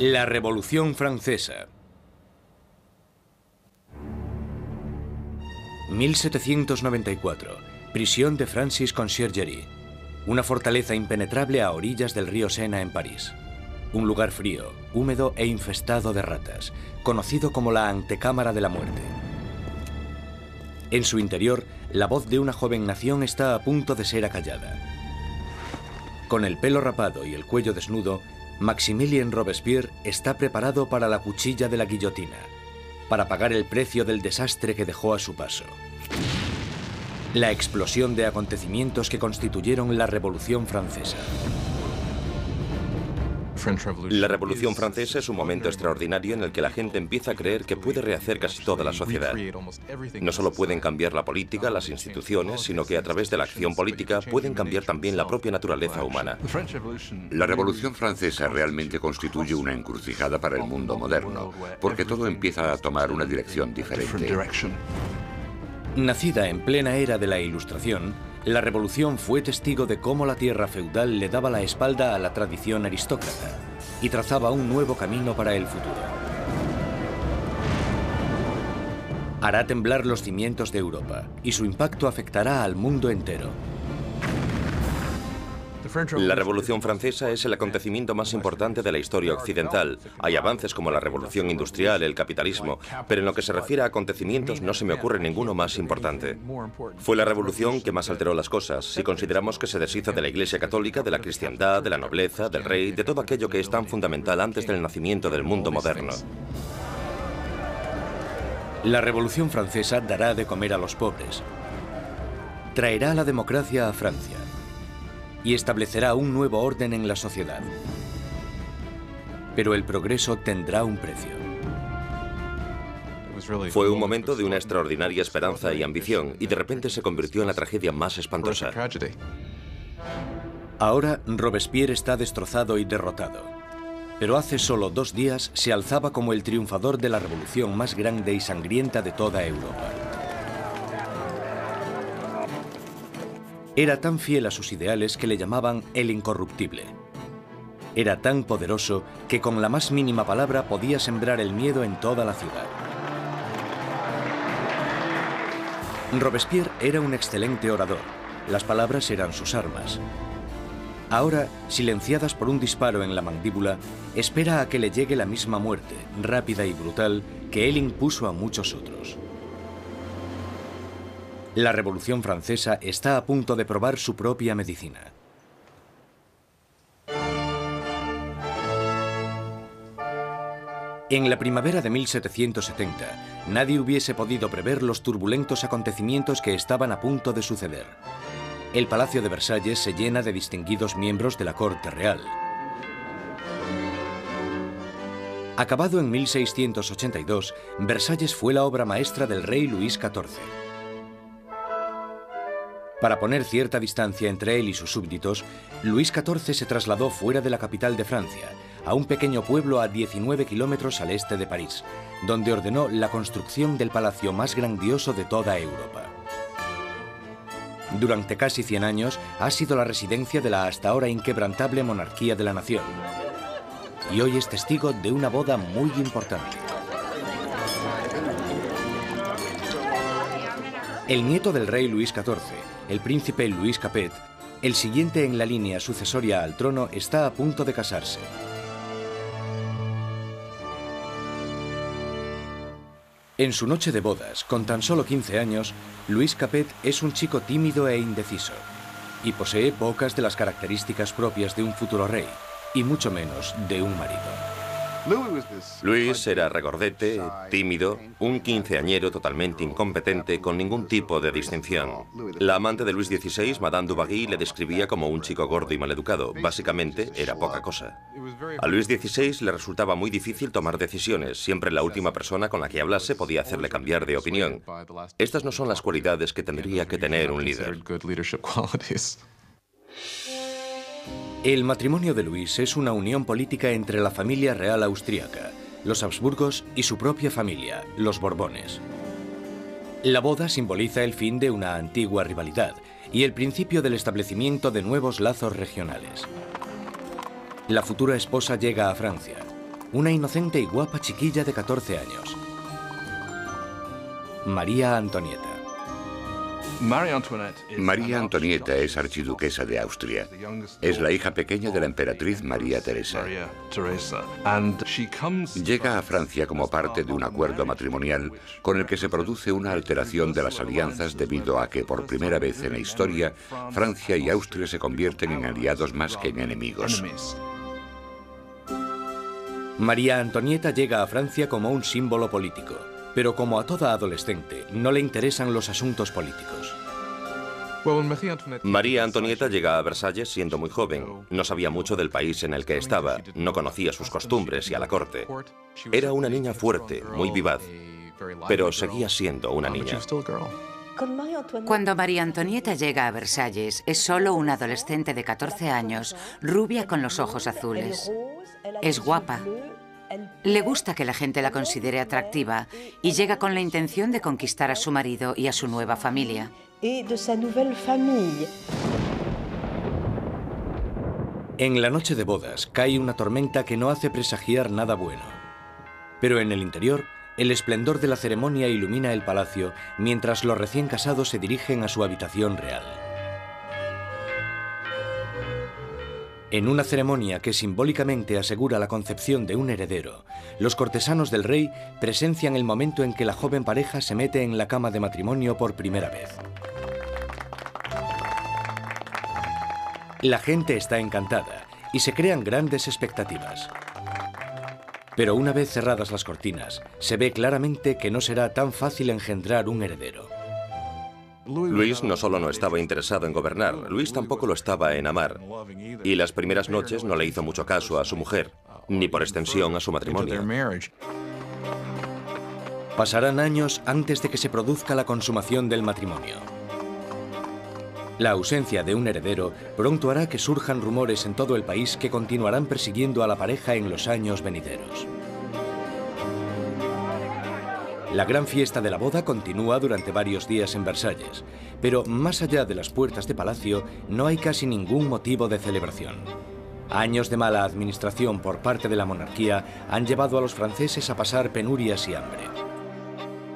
La Revolución Francesa. 1794. Prisión de Francis Conciergerie. Una fortaleza impenetrable a orillas del río Sena en París. Un lugar frío, húmedo e infestado de ratas, conocido como la antecámara de la muerte. En su interior, la voz de una joven nación está a punto de ser acallada. Con el pelo rapado y el cuello desnudo, Maximilien Robespierre está preparado para la cuchilla de la guillotina, para pagar el precio del desastre que dejó a su paso. La explosión de acontecimientos que constituyeron la Revolución Francesa. La Revolución Francesa es un momento extraordinario en el que la gente empieza a creer que puede rehacer casi toda la sociedad. No solo pueden cambiar la política, las instituciones, sino que a través de la acción política pueden cambiar también la propia naturaleza humana. La Revolución Francesa realmente constituye una encrucijada para el mundo moderno, porque todo empieza a tomar una dirección diferente. Nacida en plena era de la Ilustración, la Revolución fue testigo de cómo la tierra feudal le daba la espalda a la tradición aristócrata y trazaba un nuevo camino para el futuro. Hará temblar los cimientos de Europa y su impacto afectará al mundo entero. La Revolución Francesa es el acontecimiento más importante de la historia occidental. Hay avances como la Revolución Industrial, el capitalismo, pero en lo que se refiere a acontecimientos no se me ocurre ninguno más importante. Fue la revolución que más alteró las cosas, si consideramos que se deshizo de la Iglesia Católica, de la cristiandad, de la nobleza, del rey, de todo aquello que es tan fundamental antes del nacimiento del mundo moderno. La Revolución Francesa dará de comer a los pobres, traerá la democracia a Francia y establecerá un nuevo orden en la sociedad. Pero el progreso tendrá un precio. Fue un momento de una extraordinaria esperanza y ambición, y de repente se convirtió en la tragedia más espantosa. Ahora Robespierre está destrozado y derrotado. Pero hace solo 2 días se alzaba como el triunfador de la revolución más grande y sangrienta de toda Europa. Era tan fiel a sus ideales que le llamaban el incorruptible. Era tan poderoso que con la más mínima palabra podía sembrar el miedo en toda la ciudad. Robespierre era un excelente orador. Las palabras eran sus armas. Ahora, silenciadas por un disparo en la mandíbula, espera a que le llegue la misma muerte, rápida y brutal, que él impuso a muchos otros. La Revolución Francesa está a punto de probar su propia medicina. En la primavera de 1770, nadie hubiese podido prever los turbulentos acontecimientos que estaban a punto de suceder. El Palacio de Versalles se llena de distinguidos miembros de la corte real. Acabado en 1682, Versalles fue la obra maestra del rey Luis XIV. Para poner cierta distancia entre él y sus súbditos, Luis XIV se trasladó fuera de la capital de Francia, a un pequeño pueblo a 19 kilómetros al este de París, donde ordenó la construcción del palacio más grandioso de toda Europa. Durante casi 100 años ha sido la residencia de la hasta ahora inquebrantable monarquía de la nación. Y hoy es testigo de una boda muy importante. El nieto del rey Luis XIV, el príncipe Louis Capet, el siguiente en la línea sucesoria al trono, está a punto de casarse. En su noche de bodas, con tan solo 15 años, Louis Capet es un chico tímido e indeciso, y posee pocas de las características propias de un futuro rey, y mucho menos de un marido. Luis era regordete, tímido, un quinceañero totalmente incompetente, con ningún tipo de distinción. La amante de Luis XVI, Madame du Barry, le describía como un chico gordo y maleducado. Básicamente, era poca cosa. A Luis XVI le resultaba muy difícil tomar decisiones. Siempre la última persona con la que hablase podía hacerle cambiar de opinión. Estas no son las cualidades que tendría que tener un líder. El matrimonio de Luis es una unión política entre la familia real austríaca, los Habsburgos y su propia familia, los Borbones. La boda simboliza el fin de una antigua rivalidad y el principio del establecimiento de nuevos lazos regionales. La futura esposa llega a Francia. una inocente y guapa chiquilla de 14 años. María Antonieta. María Antonieta es archiduquesa de Austria. Es la hija pequeña de la emperatriz María Teresa. Llega a Francia como parte de un acuerdo matrimonial con el que se produce una alteración de las alianzas debido a que por primera vez en la historia Francia y Austria se convierten en aliados más que en enemigos. María Antonieta llega a Francia como un símbolo político, pero como a toda adolescente, no le interesan los asuntos políticos. María Antonieta llega a Versalles siendo muy joven. No sabía mucho del país en el que estaba, no conocía sus costumbres y a la corte. Era una niña fuerte, muy vivaz, pero seguía siendo una niña. Cuando María Antonieta llega a Versalles, es solo una adolescente de 14 años, rubia con los ojos azules. Es guapa. Le gusta que la gente la considere atractiva y llega con la intención de conquistar a su marido y a su nueva familia. En la noche de bodas cae una tormenta que no hace presagiar nada bueno. Pero en el interior, el esplendor de la ceremonia ilumina el palacio mientras los recién casados se dirigen a su habitación real. En una ceremonia que simbólicamente asegura la concepción de un heredero, los cortesanos del rey presencian el momento en que la joven pareja se mete en la cama de matrimonio por primera vez. La gente está encantada y se crean grandes expectativas. Pero una vez cerradas las cortinas, se ve claramente que no será tan fácil engendrar un heredero. Luis no solo no estaba interesado en gobernar, Luis tampoco lo estaba en amar. Y las primeras noches no le hizo mucho caso a su mujer, ni por extensión a su matrimonio. Pasarán años antes de que se produzca la consumación del matrimonio. La ausencia de un heredero pronto hará que surjan rumores en todo el país que continuarán persiguiendo a la pareja en los años venideros. La gran fiesta de la boda continúa durante varios días en Versalles, pero más allá de las puertas de palacio no hay casi ningún motivo de celebración. Años de mala administración por parte de la monarquía han llevado a los franceses a pasar penurias y hambre.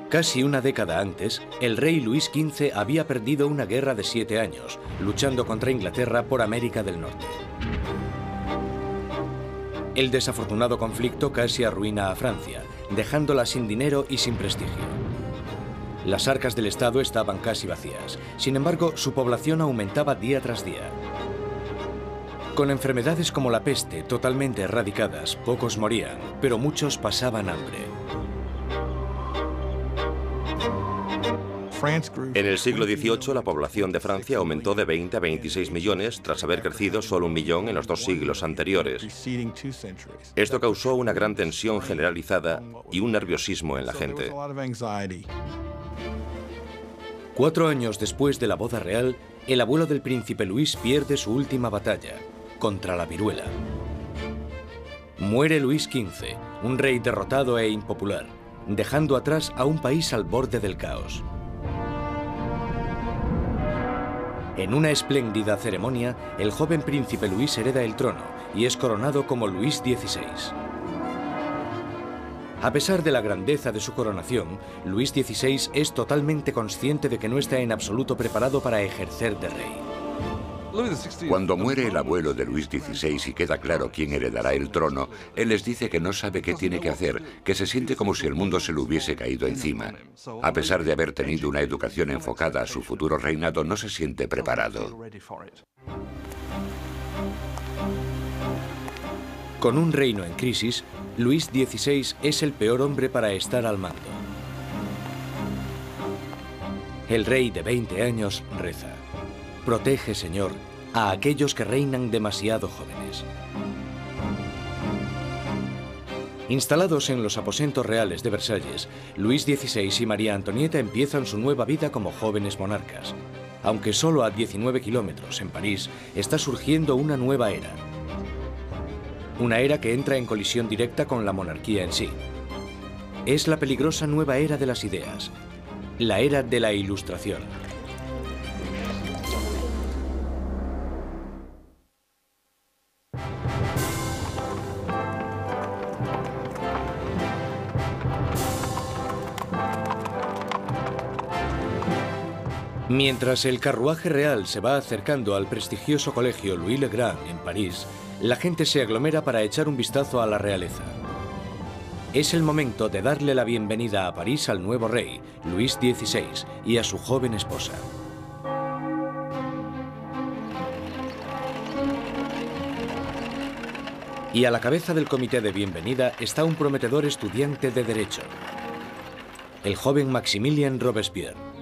Casi una década antes, el rey Luis XV había perdido una guerra de 7 años, luchando contra Inglaterra por América del Norte. El desafortunado conflicto casi arruina a Francia, dejándola sin dinero y sin prestigio. Las arcas del Estado estaban casi vacías. Sin embargo, su población aumentaba día tras día. Con enfermedades como la peste totalmente erradicadas, pocos morían, pero muchos pasaban hambre. En el siglo XVIII, la población de Francia aumentó de 20 a 26 millones tras haber crecido solo 1 millón en los 2 siglos anteriores. Esto causó una gran tensión generalizada y un nerviosismo en la gente. 4 años después de la boda real, el abuelo del príncipe Luis pierde su última batalla, contra la viruela. Muere Luis XV, un rey derrotado e impopular, dejando atrás a un país al borde del caos. En una espléndida ceremonia, el joven príncipe Luis hereda el trono y es coronado como Luis XVI. A pesar de la grandeza de su coronación, Luis XVI es totalmente consciente de que no está en absoluto preparado para ejercer de rey. Cuando muere el abuelo de Luis XVI y queda claro quién heredará el trono, él les dice que no sabe qué tiene que hacer, que se siente como si el mundo se le hubiese caído encima. A pesar de haber tenido una educación enfocada a su futuro reinado, no se siente preparado. Con un reino en crisis, Luis XVI es el peor hombre para estar al mando. El rey de 20 años reza: «Protege, Señor, a aquellos que reinan demasiado jóvenes». Instalados en los aposentos reales de Versalles, Luis XVI y María Antonieta empiezan su nueva vida como jóvenes monarcas. Aunque solo a 19 kilómetros, en París, está surgiendo una nueva era. Una era que entra en colisión directa con la monarquía en sí. Es la peligrosa nueva era de las ideas, la era de la Ilustración. Mientras el carruaje real se va acercando al prestigioso colegio Louis le Grand en París, la gente se aglomera para echar un vistazo a la realeza. Es el momento de darle la bienvenida a París al nuevo rey, Luis XVI, y a su joven esposa. Y a la cabeza del comité de bienvenida está un prometedor estudiante de Derecho, el joven Maximilien Robespierre.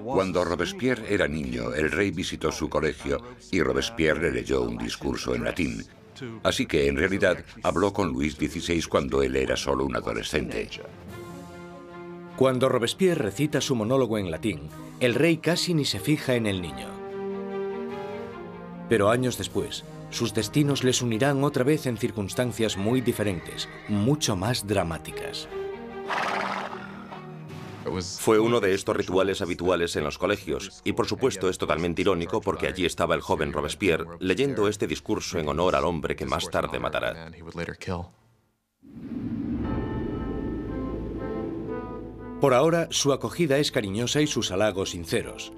Cuando Robespierre era niño, el rey visitó su colegio y Robespierre le leyó un discurso en latín. Así que, en realidad, habló con Luis XVI cuando él era solo un adolescente. Cuando Robespierre recita su monólogo en latín, el rey casi ni se fija en el niño. Pero años después, sus destinos les unirán otra vez en circunstancias muy diferentes, mucho más dramáticas. Fue uno de estos rituales habituales en los colegios, y por supuesto es totalmente irónico porque allí estaba el joven Robespierre leyendo este discurso en honor al hombre que más tarde matará. Por ahora, su acogida es cariñosa y sus halagos sinceros.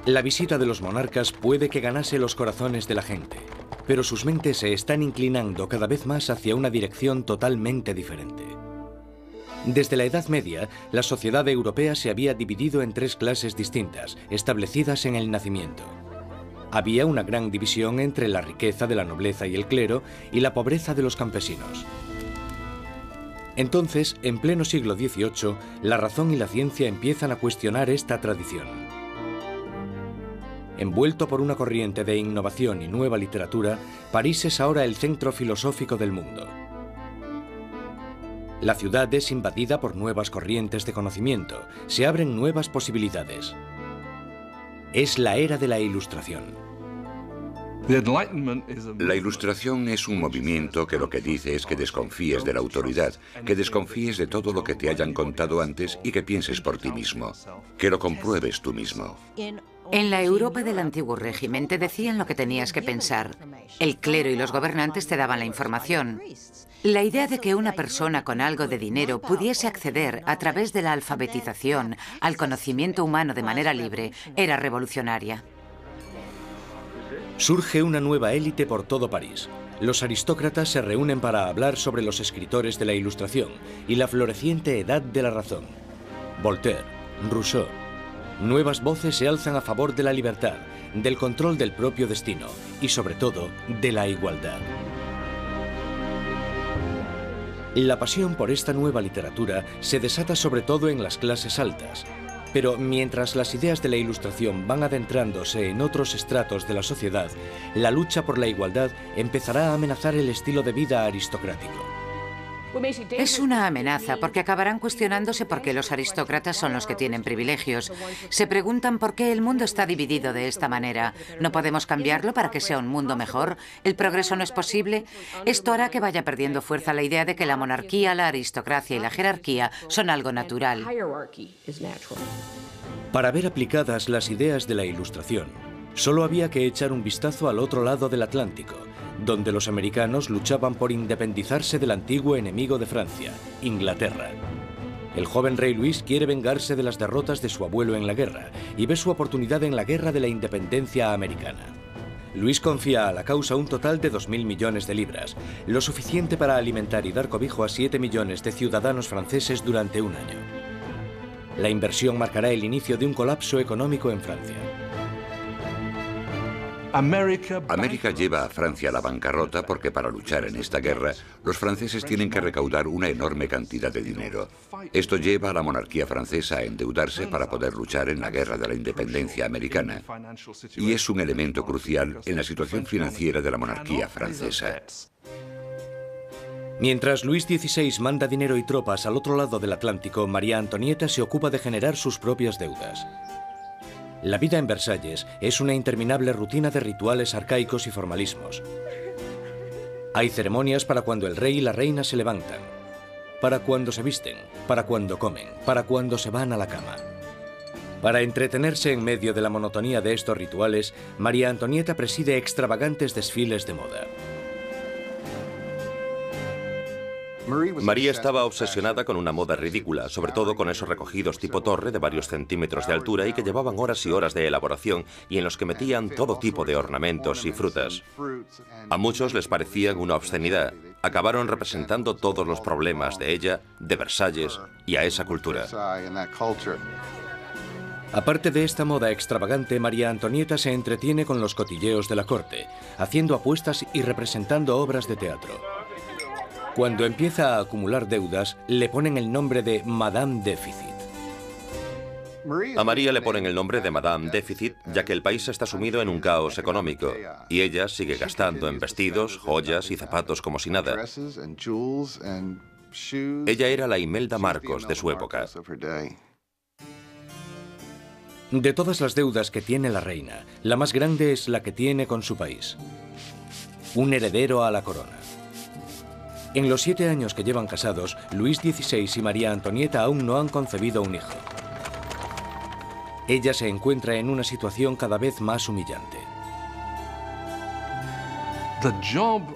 La visita de los monarcas puede que ganase los corazones de la gente, pero sus mentes se están inclinando cada vez más hacia una dirección totalmente diferente. Desde la Edad Media, la sociedad europea se había dividido en tres clases distintas, establecidas en el nacimiento. Había una gran división entre la riqueza de la nobleza y el clero y la pobreza de los campesinos. Entonces, en pleno siglo XVIII, la razón y la ciencia empiezan a cuestionar esta tradición. Envuelto por una corriente de innovación y nueva literatura, París es ahora el centro filosófico del mundo. La ciudad es invadida por nuevas corrientes de conocimiento, se abren nuevas posibilidades. Es la era de la Ilustración. La Ilustración es un movimiento que lo que dice es que desconfíes de la autoridad, que desconfíes de todo lo que te hayan contado antes y que pienses por ti mismo, que lo compruebes tú mismo. En la Europa del antiguo régimen te decían lo que tenías que pensar. El clero y los gobernantes te daban la información. La idea de que una persona con algo de dinero pudiese acceder a través de la alfabetización al conocimiento humano de manera libre era revolucionaria. Surge una nueva élite por todo París. Los aristócratas se reúnen para hablar sobre los escritores de la Ilustración y la floreciente edad de la razón. Voltaire, Rousseau. Nuevas voces se alzan a favor de la libertad, del control del propio destino y, sobre todo, de la igualdad. La pasión por esta nueva literatura se desata sobre todo en las clases altas. Pero mientras las ideas de la Ilustración van adentrándose en otros estratos de la sociedad, la lucha por la igualdad empezará a amenazar el estilo de vida aristocrático. Es una amenaza porque acabarán cuestionándose por qué los aristócratas son los que tienen privilegios. Se preguntan por qué el mundo está dividido de esta manera. ¿No podemos cambiarlo para que sea un mundo mejor? ¿El progreso no es posible? Esto hará que vaya perdiendo fuerza la idea de que la monarquía, la aristocracia y la jerarquía son algo natural. Para ver aplicadas las ideas de la Ilustración, solo había que echar un vistazo al otro lado del Atlántico, donde los americanos luchaban por independizarse del antiguo enemigo de Francia, Inglaterra. El joven rey Luis quiere vengarse de las derrotas de su abuelo en la guerra y ve su oportunidad en la guerra de la independencia americana. Luis confía a la causa un total de 2.000 millones de libras, lo suficiente para alimentar y dar cobijo a 7 millones de ciudadanos franceses durante un año. La inversión marcará el inicio de un colapso económico en Francia. América lleva a Francia a la bancarrota porque para luchar en esta guerra, los franceses tienen que recaudar una enorme cantidad de dinero. Esto lleva a la monarquía francesa a endeudarse para poder luchar en la guerra de la independencia americana. Y es un elemento crucial en la situación financiera de la monarquía francesa. Mientras Luis XVI manda dinero y tropas al otro lado del Atlántico, María Antonieta se ocupa de generar sus propias deudas. La vida en Versalles es una interminable rutina de rituales arcaicos y formalismos. Hay ceremonias para cuando el rey y la reina se levantan, para cuando se visten, para cuando comen, para cuando se van a la cama. Para entretenerse en medio de la monotonía de estos rituales, María Antonieta preside extravagantes desfiles de moda. María estaba obsesionada con una moda ridícula, sobre todo con esos recogidos tipo torre de varios centímetros de altura y que llevaban horas y horas de elaboración y en los que metían todo tipo de ornamentos y frutas. A muchos les parecían una obscenidad. Acabaron representando todos los problemas de ella, de Versalles y a esa cultura. Aparte de esta moda extravagante, María Antonieta se entretiene con los cotilleos de la corte, haciendo apuestas y representando obras de teatro. Cuando empieza a acumular deudas, le ponen el nombre de Madame Déficit. A María le ponen el nombre de Madame Déficit, ya que el país está sumido en un caos económico, y ella sigue gastando en vestidos, joyas y zapatos como si nada. Ella era la Imelda Marcos de su época. De todas las deudas que tiene la reina, la más grande es la que tiene con su país. Un heredero a la corona. En los 7 años que llevan casados, Luis XVI y María Antonieta aún no han concebido un hijo. Ella se encuentra en una situación cada vez más humillante.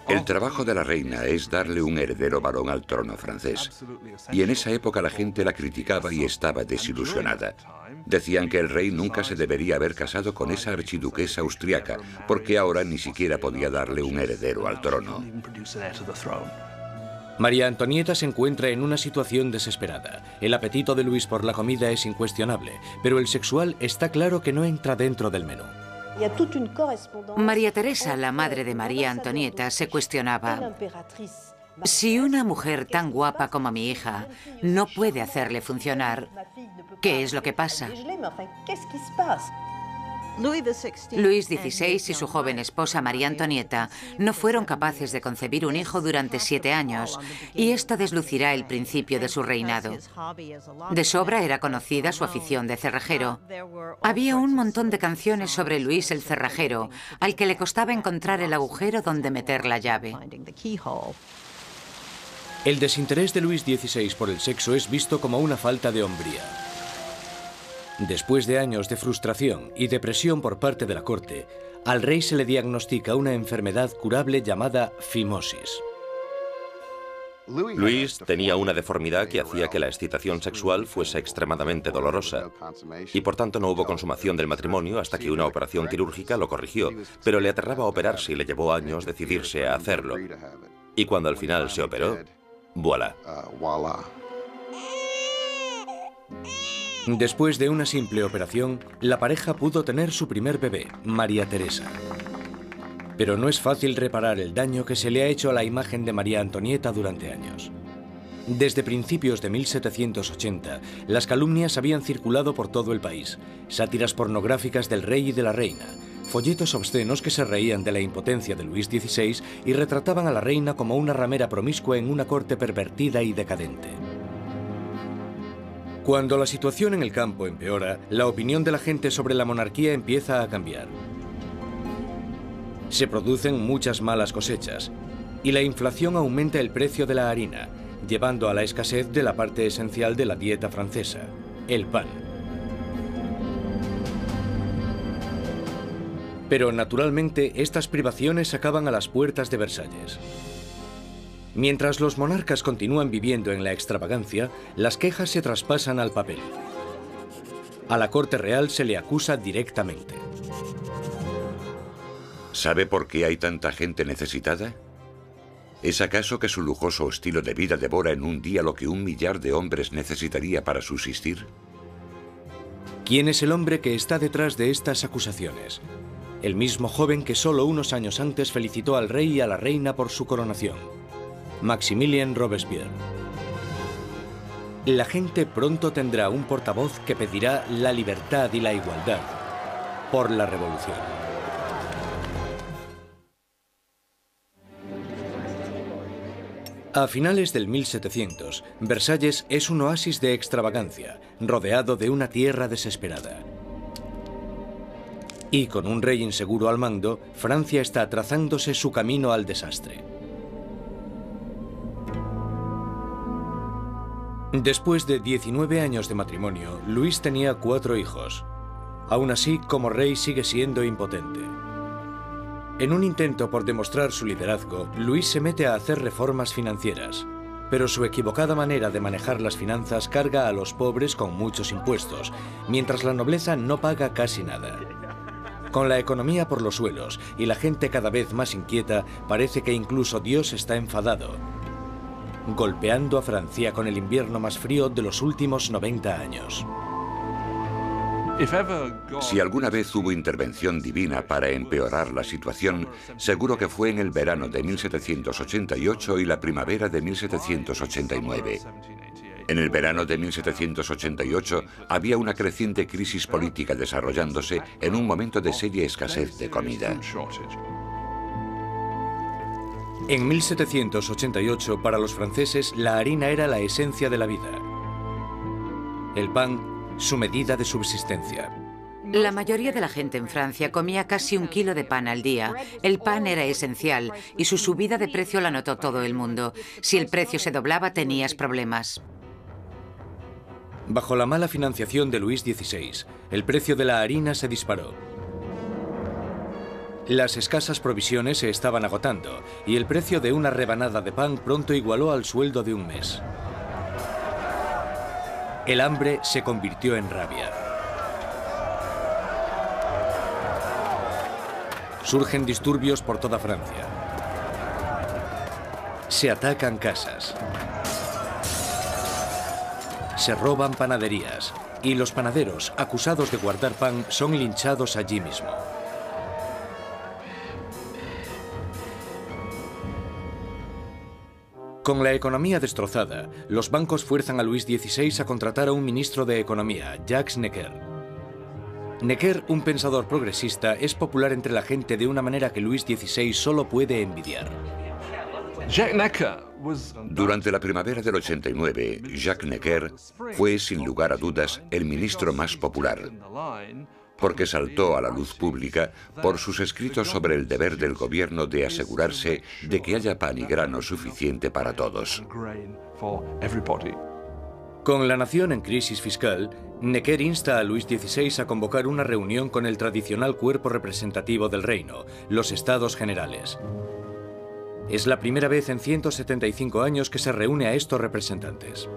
El trabajo de la reina es darle un heredero varón al trono francés. Y en esa época la gente la criticaba y estaba desilusionada. Decían que el rey nunca se debería haber casado con esa archiduquesa austriaca, porque ahora ni siquiera podía darle un heredero al trono. María Antonieta se encuentra en una situación desesperada. El apetito de Luis por la comida es incuestionable, pero el sexual está claro que no entra dentro del menú. María Teresa, la madre de María Antonieta, se cuestionaba: si una mujer tan guapa como mi hija no puede hacerle funcionar, ¿qué es lo que pasa? Luis XVI y su joven esposa María Antonieta no fueron capaces de concebir un hijo durante 7 años, y esto deslucirá el principio de su reinado. De sobra era conocida su afición de cerrajero. Había un montón de canciones sobre Luis el cerrajero, al que le costaba encontrar el agujero donde meter la llave. El desinterés de Luis XVI por el sexo es visto como una falta de hombría. Después de años de frustración y depresión por parte de la corte, al rey se le diagnostica una enfermedad curable llamada fimosis. Luis tenía una deformidad que hacía que la excitación sexual fuese extremadamente dolorosa, y por tanto no hubo consumación del matrimonio hasta que una operación quirúrgica lo corrigió, pero le aterraba operarse y le llevó años decidirse a hacerlo. Y cuando al final se operó, ¡voilà! Después de una simple operación, la pareja pudo tener su primer bebé, María Teresa. Pero no es fácil reparar el daño que se le ha hecho a la imagen de María Antonieta durante años. Desde principios de 1780, las calumnias habían circulado por todo el país, sátiras pornográficas del rey y de la reina, folletos obscenos que se reían de la impotencia de Luis XVI y retrataban a la reina como una ramera promiscua en una corte pervertida y decadente. Cuando la situación en el campo empeora, la opinión de la gente sobre la monarquía empieza a cambiar. Se producen muchas malas cosechas y la inflación aumenta el precio de la harina, llevando a la escasez de la parte esencial de la dieta francesa, el pan. Pero naturalmente estas privaciones acaban a las puertas de Versalles. Mientras los monarcas continúan viviendo en la extravagancia, las quejas se traspasan al papel. A la corte real se le acusa directamente. ¿Sabe por qué hay tanta gente necesitada? ¿Es acaso que su lujoso estilo de vida devora en un día lo que 1 millar de hombres necesitaría para subsistir? ¿Quién es el hombre que está detrás de estas acusaciones? El mismo joven que solo unos años antes felicitó al rey y a la reina por su coronación. Maximilien Robespierre. La gente pronto tendrá un portavoz que pedirá la libertad y la igualdad por la revolución. A finales del 1700, Versalles es un oasis de extravagancia, rodeado de una tierra desesperada. Y con un rey inseguro al mando, Francia está trazándose su camino al desastre. Después de 19 años de matrimonio, Luis tenía 4 hijos. Aún así, como rey sigue siendo impotente. En un intento por demostrar su liderazgo, Luis se mete a hacer reformas financieras, pero su equivocada manera de manejar las finanzas carga a los pobres con muchos impuestos, mientras la nobleza no paga casi nada. Con la economía por los suelos y la gente cada vez más inquieta, parece que incluso Dios está enfadado, golpeando a Francia con el invierno más frío de los últimos 90 años. Si alguna vez hubo intervención divina para empeorar la situación, seguro que fue en el verano de 1788 y la primavera de 1789. En el verano de 1788 había una creciente crisis política desarrollándose en un momento de seria escasez de comida. En 1788, para los franceses, la harina era la esencia de la vida. El pan, su medida de subsistencia. La mayoría de la gente en Francia comía casi 1 kilo de pan al día. El pan era esencial y su subida de precio la notó todo el mundo. Si el precio se doblaba, tenías problemas. Bajo la mala financiación de Luis XVI, el precio de la harina se disparó. Las escasas provisiones se estaban agotando y el precio de una rebanada de pan pronto igualó al sueldo de un mes. El hambre se convirtió en rabia. Surgen disturbios por toda Francia. Se atacan casas. Se roban panaderías y los panaderos, acusados de guardar pan, son linchados allí mismo. Con la economía destrozada, los bancos fuerzan a Luis XVI a contratar a un ministro de Economía, Jacques Necker. Necker, un pensador progresista, es popular entre la gente de una manera que Luis XVI solo puede envidiar. Durante la primavera del 89, Jacques Necker fue, sin lugar a dudas, el ministro más popular, porque saltó a la luz pública por sus escritos sobre el deber del gobierno de asegurarse de que haya pan y grano suficiente para todos. Con la nación en crisis fiscal, Necker insta a Luis XVI a convocar una reunión con el tradicional cuerpo representativo del reino, los Estados Generales. Es la primera vez en 175 años que se reúne a estos representantes.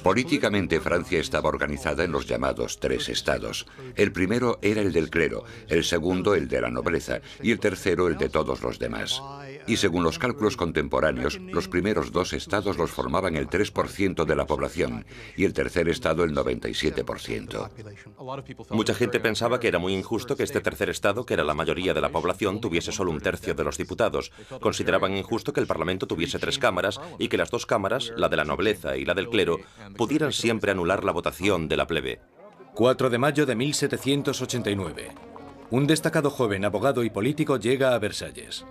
Políticamente, Francia estaba organizada en los llamados 3 estados. El primero era el del clero, el segundo el de la nobleza y el tercero el de todos los demás. Y según los cálculos contemporáneos, los primeros 2 estados los formaban el 3% de la población y el tercer estado el 97%. Mucha gente pensaba que era muy injusto que este tercer estado, que era la mayoría de la población, tuviese solo 1/3 de los diputados. Consideraban injusto que el Parlamento tuviese 3 cámaras y que las 2 cámaras, la de la nobleza y la del clero, pudieran siempre anular la votación de la plebe. 4 de mayo de 1789. Un destacado joven abogado y político llega a Versalles.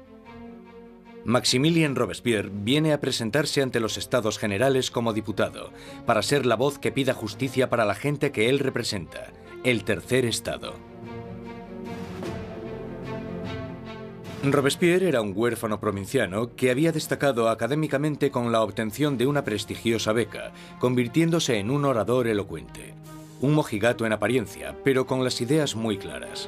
Maximilien Robespierre viene a presentarse ante los Estados Generales como diputado, para ser la voz que pida justicia para la gente que él representa, el tercer estado. Robespierre era un huérfano provinciano que había destacado académicamente con la obtención de una prestigiosa beca, convirtiéndose en un orador elocuente. Un mojigato en apariencia, pero con las ideas muy claras.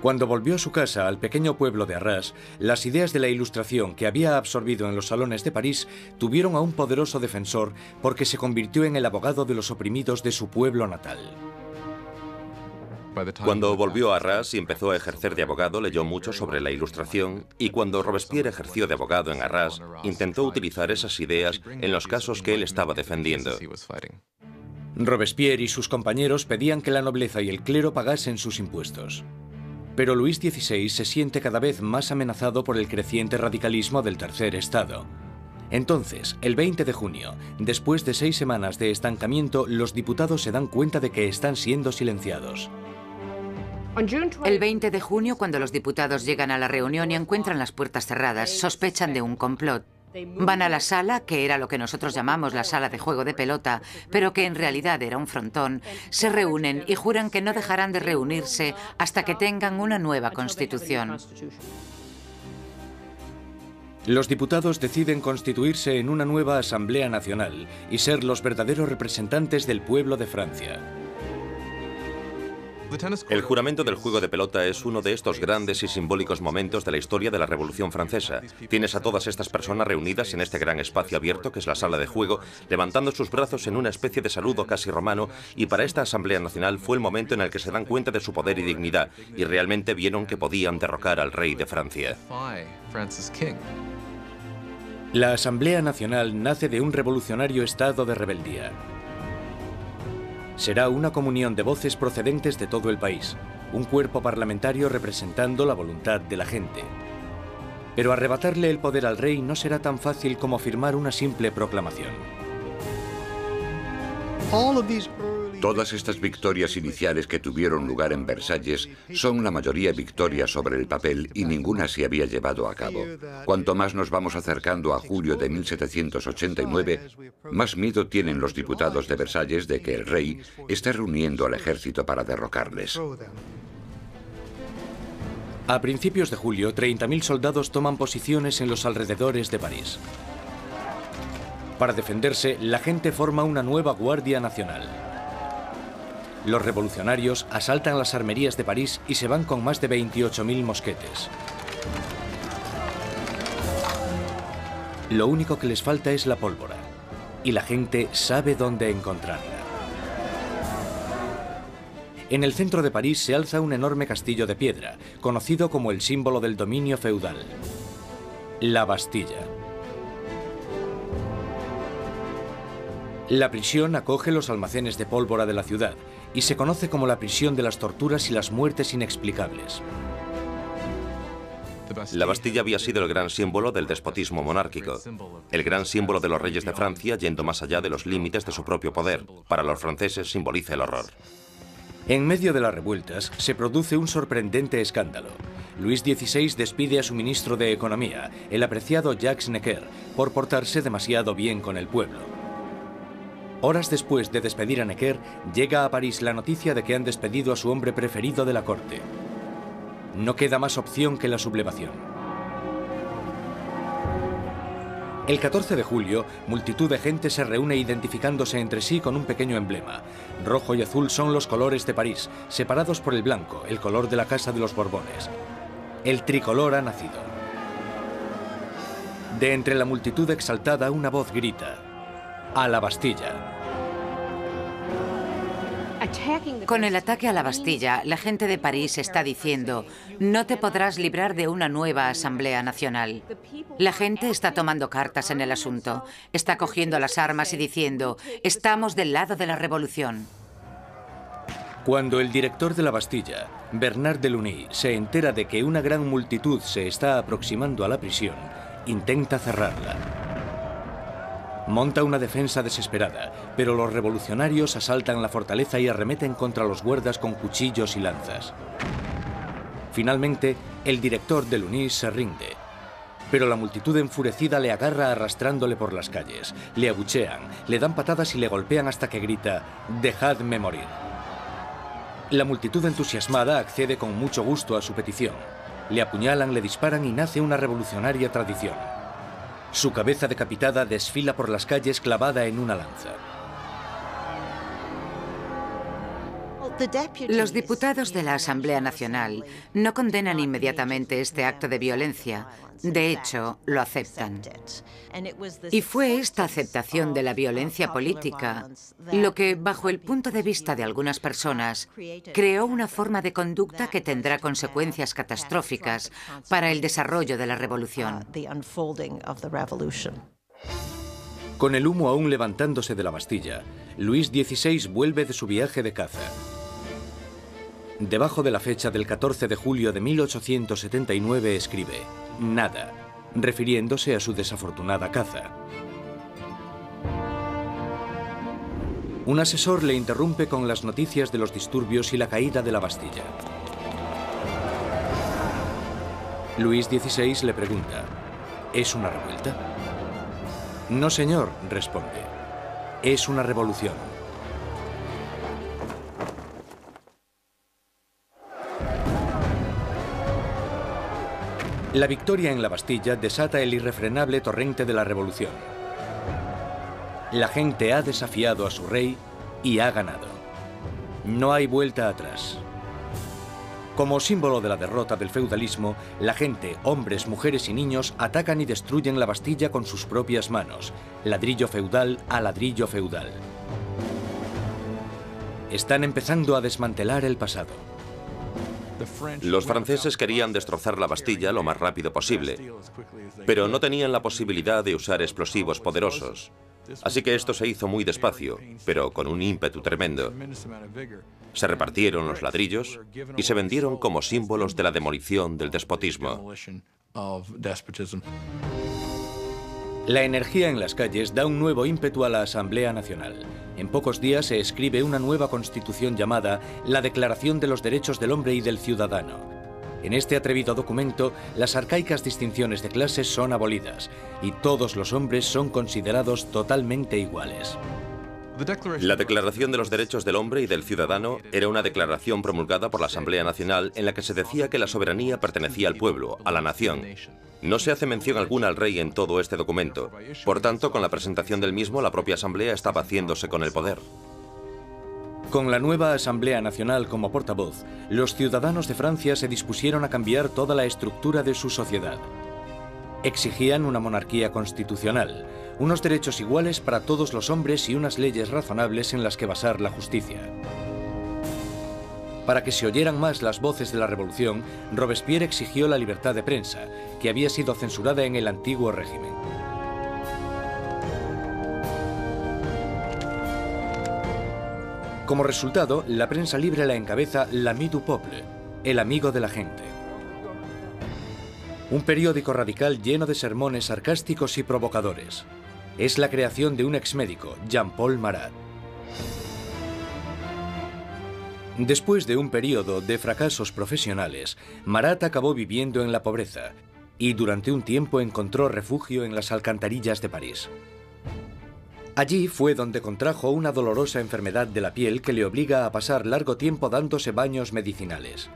Cuando volvió a su casa, al pequeño pueblo de Arras, las ideas de la Ilustración que había absorbido en los salones de París tuvieron a un poderoso defensor porque se convirtió en el abogado de los oprimidos de su pueblo natal. Cuando volvió a Arras y empezó a ejercer de abogado, leyó mucho sobre la Ilustración y cuando Robespierre ejerció de abogado en Arras, intentó utilizar esas ideas en los casos que él estaba defendiendo. Robespierre y sus compañeros pedían que la nobleza y el clero pagasen sus impuestos. Pero Luis XVI se siente cada vez más amenazado por el creciente radicalismo del tercer estado. Entonces, el 20 de junio, después de 6 semanas de estancamiento, los diputados se dan cuenta de que están siendo silenciados. El 20 de junio, cuando los diputados llegan a la reunión y encuentran las puertas cerradas, sospechan de un complot. Van a la sala, que era lo que nosotros llamamos la sala de juego de pelota, pero que en realidad era un frontón, se reúnen y juran que no dejarán de reunirse hasta que tengan una nueva constitución. Los diputados deciden constituirse en una nueva Asamblea Nacional y ser los verdaderos representantes del pueblo de Francia. El juramento del juego de pelota es uno de estos grandes y simbólicos momentos de la historia de la Revolución Francesa. Tienes a todas estas personas reunidas en este gran espacio abierto que es la sala de juego, levantando sus brazos en una especie de saludo casi romano, y para esta Asamblea Nacional fue el momento en el que se dan cuenta de su poder y dignidad, y realmente vieron que podían derrocar al rey de Francia. La Asamblea Nacional nace de un revolucionario estado de rebeldía. Será una comunión de voces procedentes de todo el país, un cuerpo parlamentario representando la voluntad de la gente. Pero arrebatarle el poder al rey no será tan fácil como firmar una simple proclamación. Todas estas victorias iniciales que tuvieron lugar en Versalles son la mayoría victorias sobre el papel y ninguna se había llevado a cabo. Cuanto más nos vamos acercando a julio de 1789, más miedo tienen los diputados de Versalles de que el rey esté reuniendo al ejército para derrocarles. A principios de julio, 30.000 soldados toman posiciones en los alrededores de París. Para defenderse, la gente forma una nueva Guardia Nacional. Los revolucionarios asaltan las armerías de París y se van con más de 28.000 mosquetes. Lo único que les falta es la pólvora, y la gente sabe dónde encontrarla. En el centro de París se alza un enorme castillo de piedra, conocido como el símbolo del dominio feudal, la Bastilla. La prisión acoge los almacenes de pólvora de la ciudad y se conoce como la prisión de las torturas y las muertes inexplicables. La Bastilla había sido el gran símbolo del despotismo monárquico, el gran símbolo de los reyes de Francia yendo más allá de los límites de su propio poder. Para los franceses simboliza el horror. En medio de las revueltas se produce un sorprendente escándalo. Luis XVI despide a su ministro de Economía, el apreciado Jacques Necker, por portarse demasiado bien con el pueblo. Horas después de despedir a Necker, llega a París la noticia de que han despedido a su hombre preferido de la corte. No queda más opción que la sublevación. El 14 de julio, multitud de gente se reúne identificándose entre sí con un pequeño emblema. Rojo y azul son los colores de París, separados por el blanco, el color de la Casa de los Borbones. El tricolor ha nacido. De entre la multitud exaltada, una voz grita: ¡a la Bastilla! Con el ataque a la Bastilla, la gente de París está diciendo: no te podrás librar de una nueva Asamblea Nacional. La gente está tomando cartas en el asunto, está cogiendo las armas y diciendo: estamos del lado de la revolución. Cuando el director de la Bastilla, Bernard de Lugny, se entera de que una gran multitud se está aproximando a la prisión, intenta cerrarla. Monta una defensa desesperada, pero los revolucionarios asaltan la fortaleza y arremeten contra los guardas con cuchillos y lanzas. Finalmente, el director de Lugny se rinde, pero la multitud enfurecida le agarra arrastrándole por las calles, le abuchean, le dan patadas y le golpean hasta que grita: «¡Dejadme morir!». La multitud entusiasmada accede con mucho gusto a su petición. Le apuñalan, le disparan y nace una revolucionaria tradición. Su cabeza decapitada desfila por las calles clavada en una lanza. Los diputados de la Asamblea Nacional no condenan inmediatamente este acto de violencia. De hecho, lo aceptan. Y fue esta aceptación de la violencia política lo que, bajo el punto de vista de algunas personas, creó una forma de conducta que tendrá consecuencias catastróficas para el desarrollo de la revolución. Con el humo aún levantándose de la Bastilla, Luis XVI vuelve de su viaje de caza. Debajo de la fecha del 14 de julio de 1879 escribe: «Nada», refiriéndose a su desafortunada caza. Un asesor le interrumpe con las noticias de los disturbios y la caída de la Bastilla. Luis XVI le pregunta: ¿es una revuelta? «No, señor», responde. «Es una revolución». La victoria en la Bastilla desata el irrefrenable torrente de la revolución. La gente ha desafiado a su rey y ha ganado. No hay vuelta atrás. Como símbolo de la derrota del feudalismo, la gente, hombres, mujeres y niños atacan y destruyen la Bastilla con sus propias manos, ladrillo feudal a ladrillo feudal. Están empezando a desmantelar el pasado. Los franceses querían destrozar la Bastilla lo más rápido posible, pero no tenían la posibilidad de usar explosivos poderosos. Así que esto se hizo muy despacio, pero con un ímpetu tremendo. Se repartieron los ladrillos y se vendieron como símbolos de la demolición del despotismo. La energía en las calles da un nuevo ímpetu a la Asamblea Nacional. En pocos días se escribe una nueva constitución llamada la Declaración de los Derechos del Hombre y del Ciudadano. En este atrevido documento, las arcaicas distinciones de clases son abolidas y todos los hombres son considerados totalmente iguales. La Declaración de los Derechos del Hombre y del Ciudadano era una declaración promulgada por la Asamblea Nacional en la que se decía que la soberanía pertenecía al pueblo, a la nación. No se hace mención alguna al rey en todo este documento. Por tanto, con la presentación del mismo, la propia Asamblea estaba haciéndose con el poder. Con la nueva Asamblea Nacional como portavoz, los ciudadanos de Francia se dispusieron a cambiar toda la estructura de su sociedad. Exigían una monarquía constitucional, unos derechos iguales para todos los hombres y unas leyes razonables en las que basar la justicia. Para que se oyeran más las voces de la revolución, Robespierre exigió la libertad de prensa, que había sido censurada en el antiguo régimen. Como resultado, la prensa libre la encabeza l'Ami du Peuple, el amigo de la gente. Un periódico radical lleno de sermones sarcásticos y provocadores. Es la creación de un exmédico, Jean-Paul Marat. Después de un periodo de fracasos profesionales, Marat acabó viviendo en la pobreza y durante un tiempo encontró refugio en las alcantarillas de París. Allí fue donde contrajo una dolorosa enfermedad de la piel que le obliga a pasar largo tiempo dándose baños medicinales.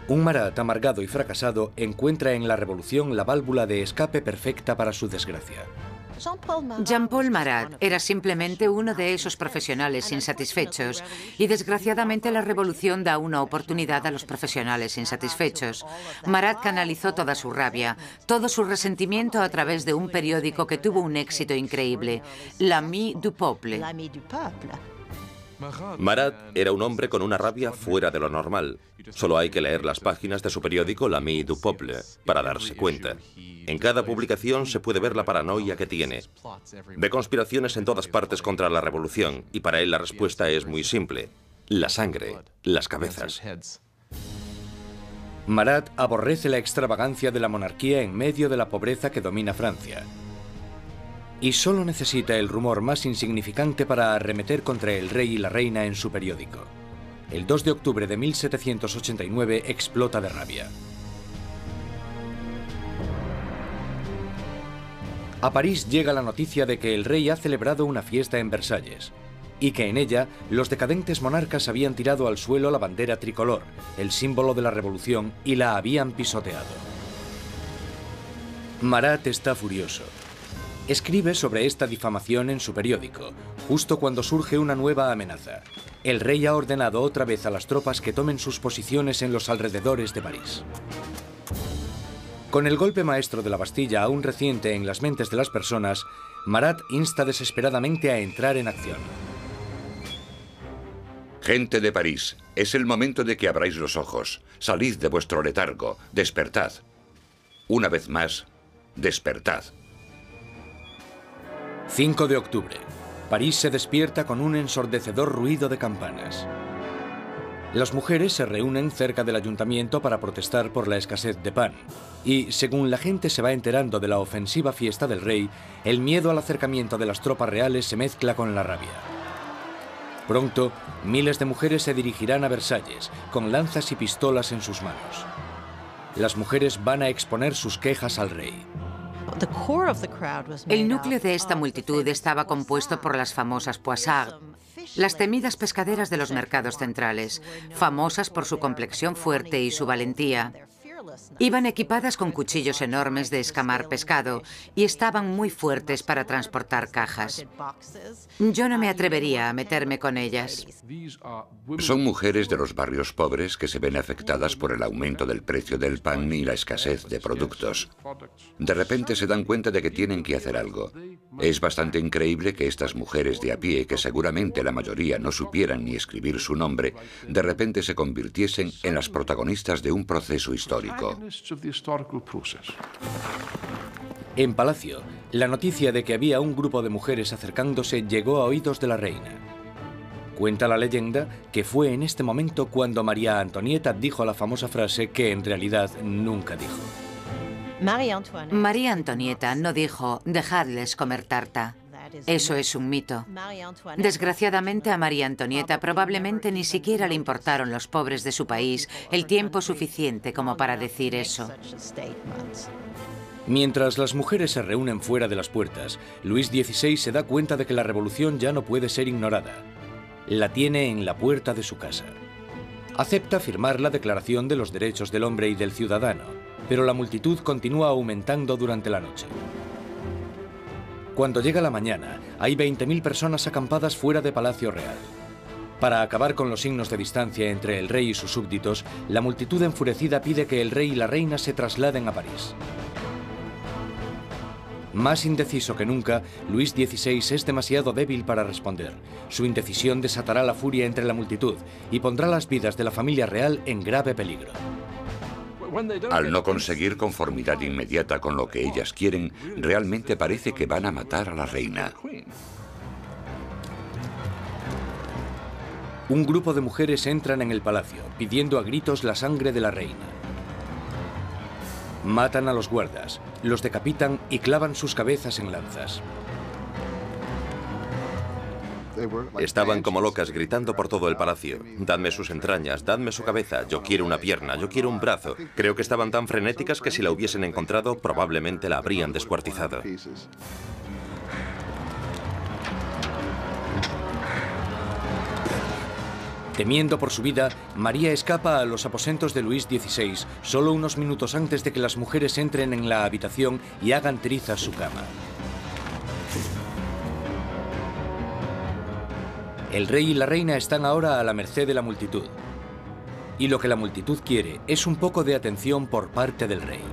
Un Marat amargado y fracasado encuentra en la revolución la válvula de escape perfecta para su desgracia. Jean-Paul Marat era simplemente uno de esos profesionales insatisfechos y desgraciadamente la revolución da una oportunidad a los profesionales insatisfechos. Marat canalizó toda su rabia, todo su resentimiento a través de un periódico que tuvo un éxito increíble, l'Ami du Peuple. Marat era un hombre con una rabia fuera de lo normal. Solo hay que leer las páginas de su periódico l'Ami du Peuple para darse cuenta. En cada publicación se puede ver la paranoia que tiene. Ve conspiraciones en todas partes contra la revolución y para él la respuesta es muy simple. La sangre, las cabezas. Marat aborrece la extravagancia de la monarquía en medio de la pobreza que domina Francia. Y solo necesita el rumor más insignificante para arremeter contra el rey y la reina en su periódico. El 2 de octubre de 1789 explota de rabia. A París llega la noticia de que el rey ha celebrado una fiesta en Versalles y que en ella los decadentes monarcas habían tirado al suelo la bandera tricolor, el símbolo de la revolución, y la habían pisoteado. Marat está furioso. Escribe sobre esta difamación en su periódico, justo cuando surge una nueva amenaza. El rey ha ordenado otra vez a las tropas que tomen sus posiciones en los alrededores de París. Con el golpe maestro de la Bastilla aún reciente en las mentes de las personas, Marat insta desesperadamente a entrar en acción. Gente de París, es el momento de que abráis los ojos. Salid de vuestro letargo, despertad. Una vez más, despertad. 5 de octubre. París se despierta con un ensordecedor ruido de campanas. Las mujeres se reúnen cerca del ayuntamiento para protestar por la escasez de pan. Y, según la gente se va enterando de la ofensiva fiesta del rey, el miedo al acercamiento de las tropas reales se mezcla con la rabia. Pronto, miles de mujeres se dirigirán a Versalles, con lanzas y pistolas en sus manos. Las mujeres van a exponer sus quejas al rey. El núcleo de esta multitud estaba compuesto por las famosas poissardes, las temidas pescaderas de los mercados centrales, famosas por su complexión fuerte y su valentía. Iban equipadas con cuchillos enormes de escamar pescado y estaban muy fuertes para transportar cajas. Yo no me atrevería a meterme con ellas. Son mujeres de los barrios pobres que se ven afectadas por el aumento del precio del pan y la escasez de productos. De repente se dan cuenta de que tienen que hacer algo. Es bastante increíble que estas mujeres de a pie, que seguramente la mayoría no supieran ni escribir su nombre, de repente se convirtiesen en las protagonistas de un proceso histórico. En Palacio, la noticia de que había un grupo de mujeres acercándose llegó a oídos de la reina. Cuenta la leyenda que fue en este momento cuando María Antonieta dijo la famosa frase que en realidad nunca dijo. María Antonieta no dijo, dejadles comer tarta. Eso es un mito. Desgraciadamente a María Antonieta probablemente ni siquiera le importaron los pobres de su país el tiempo suficiente como para decir eso. Mientras las mujeres se reúnen fuera de las puertas, Luis XVI se da cuenta de que la revolución ya no puede ser ignorada. La tiene en la puerta de su casa. Acepta firmar la Declaración de los Derechos del Hombre y del Ciudadano, pero la multitud continúa aumentando durante la noche. Cuando llega la mañana, hay 20.000 personas acampadas fuera de Palacio Real. Para acabar con los signos de distancia entre el rey y sus súbditos, la multitud enfurecida pide que el rey y la reina se trasladen a París. Más indeciso que nunca, Luis XVI es demasiado débil para responder. Su indecisión desatará la furia entre la multitud y pondrá las vidas de la familia real en grave peligro. Al no conseguir conformidad inmediata con lo que ellas quieren, realmente parece que van a matar a la reina. Un grupo de mujeres entran en el palacio, pidiendo a gritos la sangre de la reina. Matan a los guardas, los decapitan y clavan sus cabezas en lanzas. Estaban como locas gritando por todo el palacio. Dadme sus entrañas, dadme su cabeza, yo quiero una pierna, yo quiero un brazo. Creo que estaban tan frenéticas que si la hubiesen encontrado probablemente la habrían descuartizado. Temiendo por su vida, María escapa a los aposentos de Luis XVI solo unos minutos antes de que las mujeres entren en la habitación y hagan trizas su cama. El rey y la reina están ahora a la merced de la multitud. Y lo que la multitud quiere es un poco de atención por parte del rey.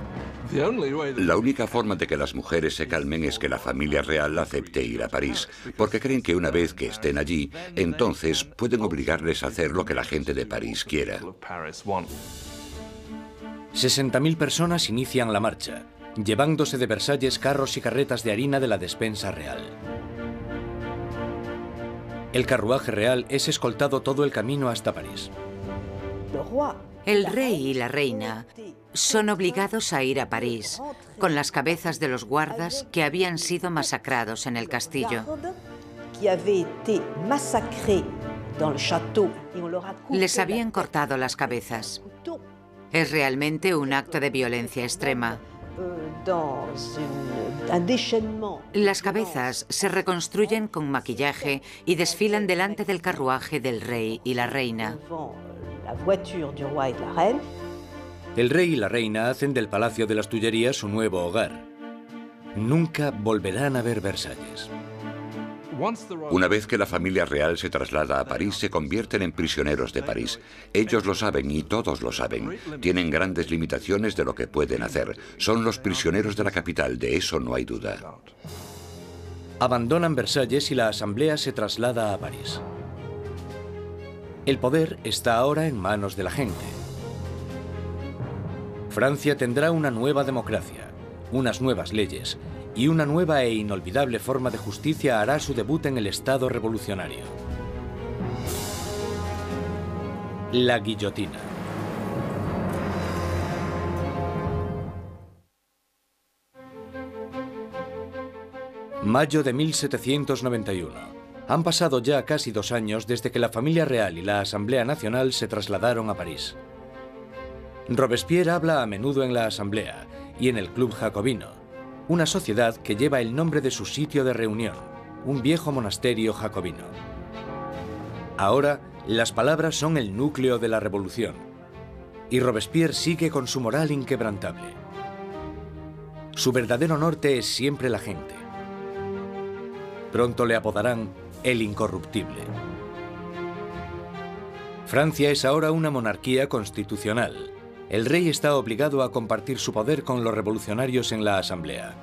La única forma de que las mujeres se calmen es que la familia real acepte ir a París, porque creen que una vez que estén allí, entonces pueden obligarles a hacer lo que la gente de París quiera. 60.000 personas inician la marcha, llevándose de Versalles carros y carretas de harina de la despensa real. El carruaje real es escoltado todo el camino hasta París. El rey y la reina son obligados a ir a París con las cabezas de los guardas que habían sido masacrados en el castillo. Les habían cortado las cabezas. Es realmente un acto de violencia extrema. Las cabezas se reconstruyen con maquillaje y desfilan delante del carruaje del rey y la reina. El rey y la reina hacen del Palacio de las Tullerías su nuevo hogar. Nunca volverán a ver Versalles. Una vez que la familia real se traslada a París, se convierten en prisioneros de París. Ellos lo saben y todos lo saben. Tienen grandes limitaciones de lo que pueden hacer. Son los prisioneros de la capital, de eso no hay duda. Abandonan Versalles y la asamblea se traslada a París. El poder está ahora en manos de la gente. Francia tendrá una nueva democracia, unas nuevas leyes y una nueva e inolvidable forma de justicia hará su debut en el Estado revolucionario. La guillotina. Mayo de 1791. Han pasado ya casi 2 años desde que la familia real y la Asamblea Nacional se trasladaron a París. Robespierre habla a menudo en la Asamblea y en el Club Jacobino, una sociedad que lleva el nombre de su sitio de reunión, un viejo monasterio jacobino. Ahora, las palabras son el núcleo de la revolución. y Robespierre sigue con su moral inquebrantable. Su verdadero norte es siempre la gente. Pronto le apodarán el incorruptible. Francia es ahora una monarquía constitucional. El rey está obligado a compartir su poder con los revolucionarios en la Asamblea.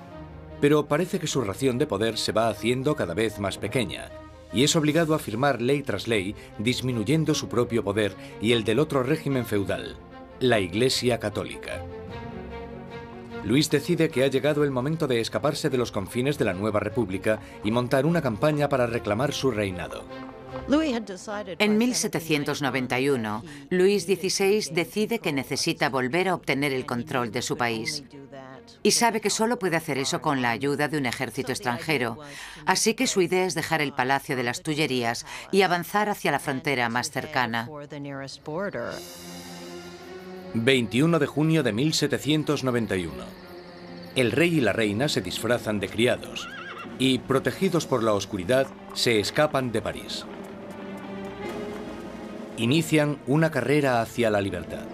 Pero parece que su ración de poder se va haciendo cada vez más pequeña, y es obligado a firmar ley tras ley, disminuyendo su propio poder y el del otro régimen feudal, la Iglesia Católica. Luis decide que ha llegado el momento de escaparse de los confines de la nueva república y montar una campaña para reclamar su reinado. En 1791, Luis XVI decide que necesita volver a obtener el control de su país. Y sabe que solo puede hacer eso con la ayuda de un ejército extranjero. Así que su idea es dejar el Palacio de las Tullerías y avanzar hacia la frontera más cercana. 21 de junio de 1791. El rey y la reina se disfrazan de criados y, protegidos por la oscuridad, se escapan de París. Inician una carrera hacia la libertad.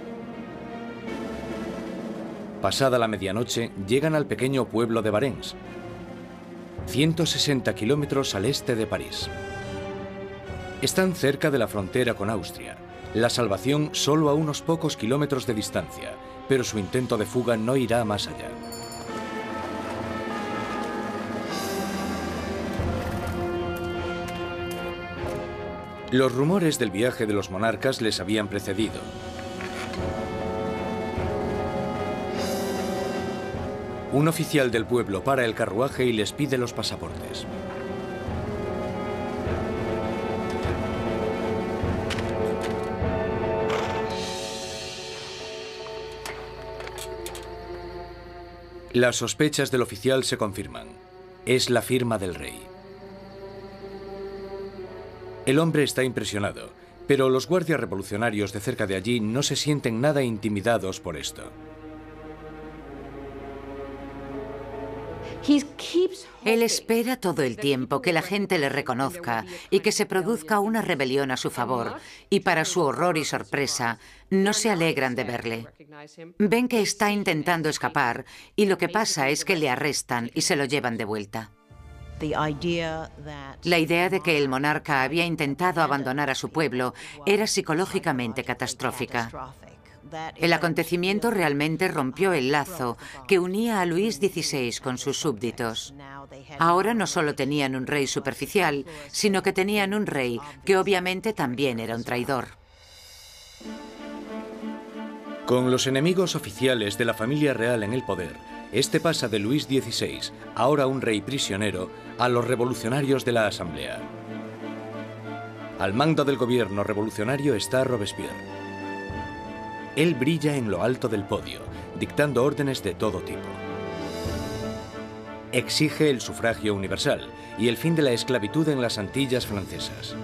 Pasada la medianoche, llegan al pequeño pueblo de Varennes, 160 kilómetros al este de París. Están cerca de la frontera con Austria. La salvación solo a unos pocos kilómetros de distancia, pero su intento de fuga no irá más allá. Los rumores del viaje de los monarcas les habían precedido. Un oficial del pueblo para el carruaje y les pide los pasaportes. Las sospechas del oficial se confirman. Es la firma del rey. El hombre está impresionado, pero los guardias revolucionarios de cerca de allí no se sienten nada intimidados por esto. Él espera todo el tiempo que la gente le reconozca y que se produzca una rebelión a su favor, y para su horror y sorpresa, no se alegran de verle. Ven que está intentando escapar y lo que pasa es que le arrestan y se lo llevan de vuelta. La idea de que el monarca había intentado abandonar a su pueblo era psicológicamente catastrófica. El acontecimiento realmente rompió el lazo que unía a Luis XVI con sus súbditos. Ahora no solo tenían un rey superficial, sino que tenían un rey que obviamente también era un traidor. Con los enemigos oficiales de la familia real en el poder, este pasa de Luis XVI, ahora un rey prisionero, a los revolucionarios de la Asamblea. Al mando del gobierno revolucionario está Robespierre. Él brilla en lo alto del podio, dictando órdenes de todo tipo. Exige el sufragio universal y el fin de la esclavitud en las Antillas francesas.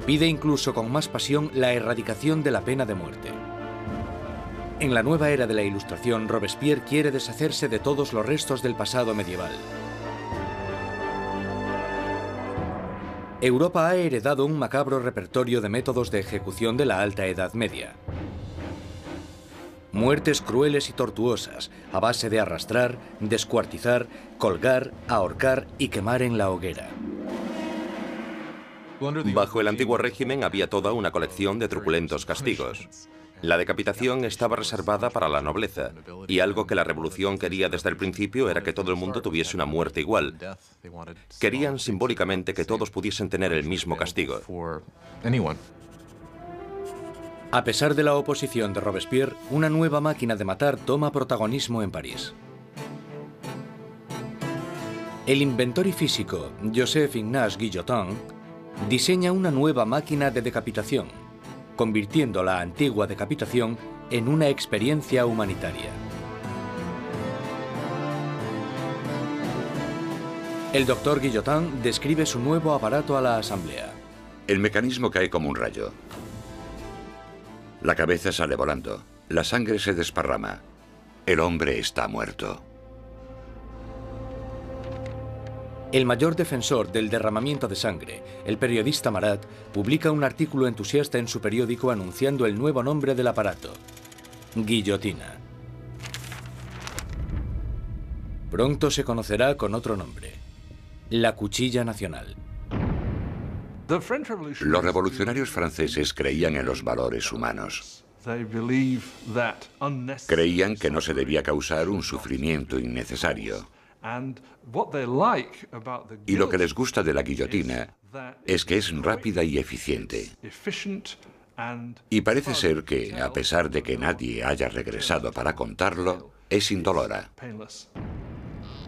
Pide incluso con más pasión la erradicación de la pena de muerte. En la nueva era de la Ilustración, Robespierre quiere deshacerse de todos los restos del pasado medieval. Europa ha heredado un macabro repertorio de métodos de ejecución de la Alta Edad Media. Muertes crueles y tortuosas, a base de arrastrar, descuartizar, colgar, ahorcar y quemar en la hoguera. Bajo el antiguo régimen había toda una colección de truculentos castigos. La decapitación estaba reservada para la nobleza, y algo que la revolución quería desde el principio era que todo el mundo tuviese una muerte igual. Querían simbólicamente que todos pudiesen tener el mismo castigo. A pesar de la oposición de Robespierre, una nueva máquina de matar toma protagonismo en París. El inventor y físico Joseph Ignace Guillotin diseña una nueva máquina de decapitación, convirtiendo la antigua decapitación en una experiencia humanitaria. El doctor Guillotin describe su nuevo aparato a la Asamblea. El mecanismo cae como un rayo. La cabeza sale volando. La sangre se desparrama. El hombre está muerto. El mayor defensor del derramamiento de sangre, el periodista Marat, publica un artículo entusiasta en su periódico anunciando el nuevo nombre del aparato: guillotina. Pronto se conocerá con otro nombre: la cuchilla nacional. Los revolucionarios franceses creían en los valores humanos. Creían que no se debía causar un sufrimiento innecesario. Y lo que les gusta de la guillotina es que es rápida y eficiente. Y parece ser que, a pesar de que nadie haya regresado para contarlo, es indolora.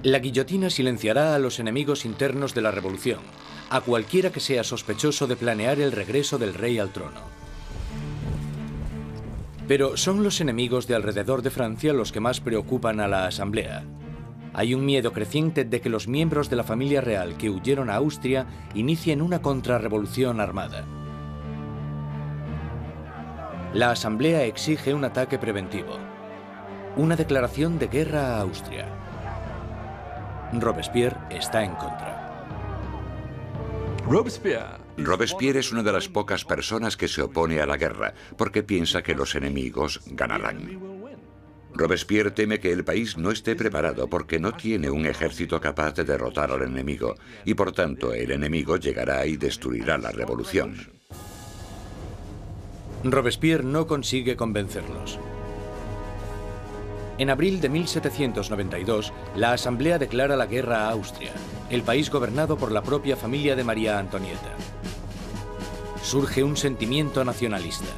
La guillotina silenciará a los enemigos internos de la revolución, a cualquiera que sea sospechoso de planear el regreso del rey al trono. Pero son los enemigos de alrededor de Francia los que más preocupan a la Asamblea. Hay un miedo creciente de que los miembros de la familia real que huyeron a Austria inicien una contrarrevolución armada. La Asamblea exige un ataque preventivo, una declaración de guerra a Austria. Robespierre está en contra. Robespierre es una de las pocas personas que se opone a la guerra, porque piensa que los enemigos ganarán. Robespierre teme que el país no esté preparado porque no tiene un ejército capaz de derrotar al enemigo, y por tanto el enemigo llegará y destruirá la revolución. Robespierre no consigue convencerlos. En abril de 1792, la Asamblea declara la guerra a Austria, el país gobernado por la propia familia de María Antonieta. Surge un sentimiento nacionalista.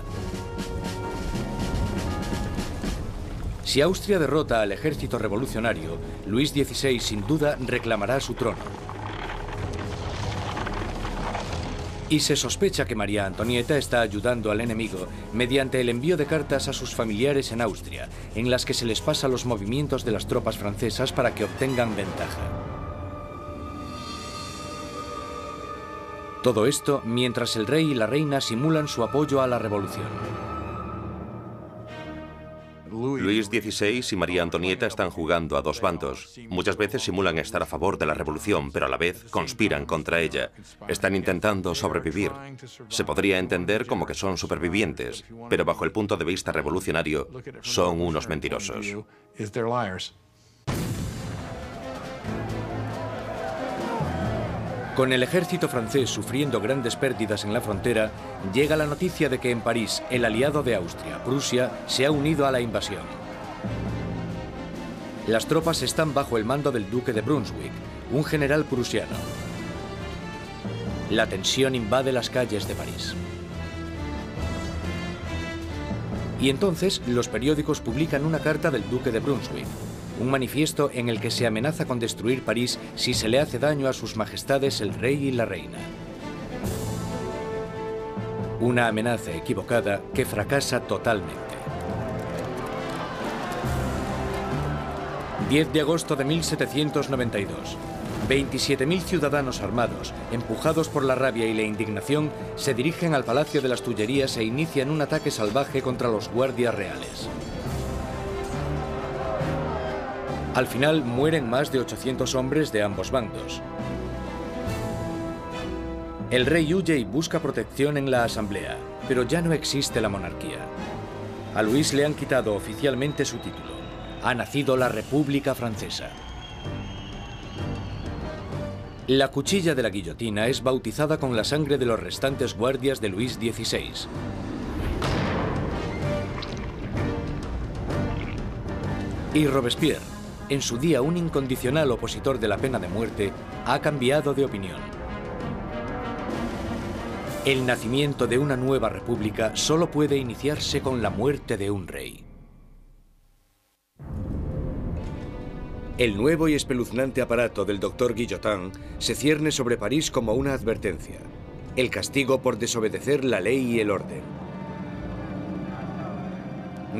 Si Austria derrota al ejército revolucionario, Luis XVI sin duda reclamará su trono. Y se sospecha que María Antonieta está ayudando al enemigo mediante el envío de cartas a sus familiares en Austria, en las que se les pasa los movimientos de las tropas francesas para que obtengan ventaja. Todo esto mientras el rey y la reina simulan su apoyo a la revolución. Luis XVI y María Antonieta están jugando a dos bandos. Muchas veces simulan estar a favor de la revolución, pero a la vez conspiran contra ella. Están intentando sobrevivir. Se podría entender como que son supervivientes, pero bajo el punto de vista revolucionario, son unos mentirosos. Con el ejército francés sufriendo grandes pérdidas en la frontera, llega la noticia de que en París el aliado de Austria, Prusia, se ha unido a la invasión. Las tropas están bajo el mando del duque de Brunswick, un general prusiano. La tensión invade las calles de París. Y entonces los periódicos publican una carta del duque de Brunswick, un manifiesto en el que se amenaza con destruir París si se le hace daño a sus majestades el rey y la reina. Una amenaza equivocada que fracasa totalmente. 10 de agosto de 1792. 27.000 ciudadanos armados, empujados por la rabia y la indignación, se dirigen al Palacio de las Tullerías e inician un ataque salvaje contra los guardias reales. Al final mueren más de 800 hombres de ambos bandos. El rey huye y busca protección en la Asamblea, pero ya no existe la monarquía. A Luis le han quitado oficialmente su título. Ha nacido la República Francesa. La cuchilla de la guillotina es bautizada con la sangre de los restantes guardias de Luis XVI. Y Robespierre, en su día un incondicional opositor de la pena de muerte, ha cambiado de opinión. El nacimiento de una nueva república solo puede iniciarse con la muerte de un rey. El nuevo y espeluznante aparato del doctor Guillotin se cierne sobre París como una advertencia: el castigo por desobedecer la ley y el orden.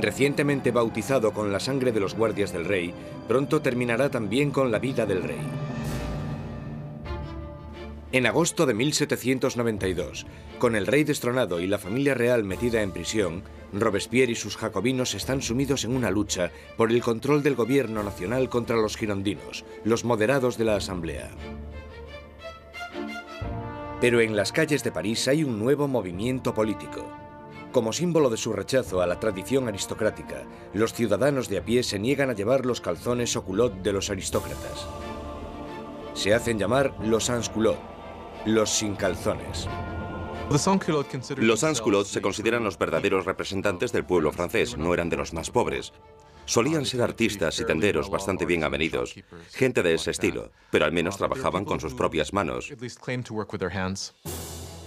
Recientemente bautizado con la sangre de los guardias del rey, pronto terminará también con la vida del rey. En agosto de 1792, con el rey destronado y la familia real metida en prisión, Robespierre y sus jacobinos están sumidos en una lucha por el control del gobierno nacional contra los girondinos, los moderados de la Asamblea. Pero en las calles de París hay un nuevo movimiento político. Como símbolo de su rechazo a la tradición aristocrática, los ciudadanos de a pie se niegan a llevar los calzones o culottes de los aristócratas. Se hacen llamar los sans-culottes, los sin calzones. Los sans-culottes se consideran los verdaderos representantes del pueblo francés, no eran de los más pobres. Solían ser artistas y tenderos bastante bien avenidos, gente de ese estilo, pero al menos trabajaban con sus propias manos.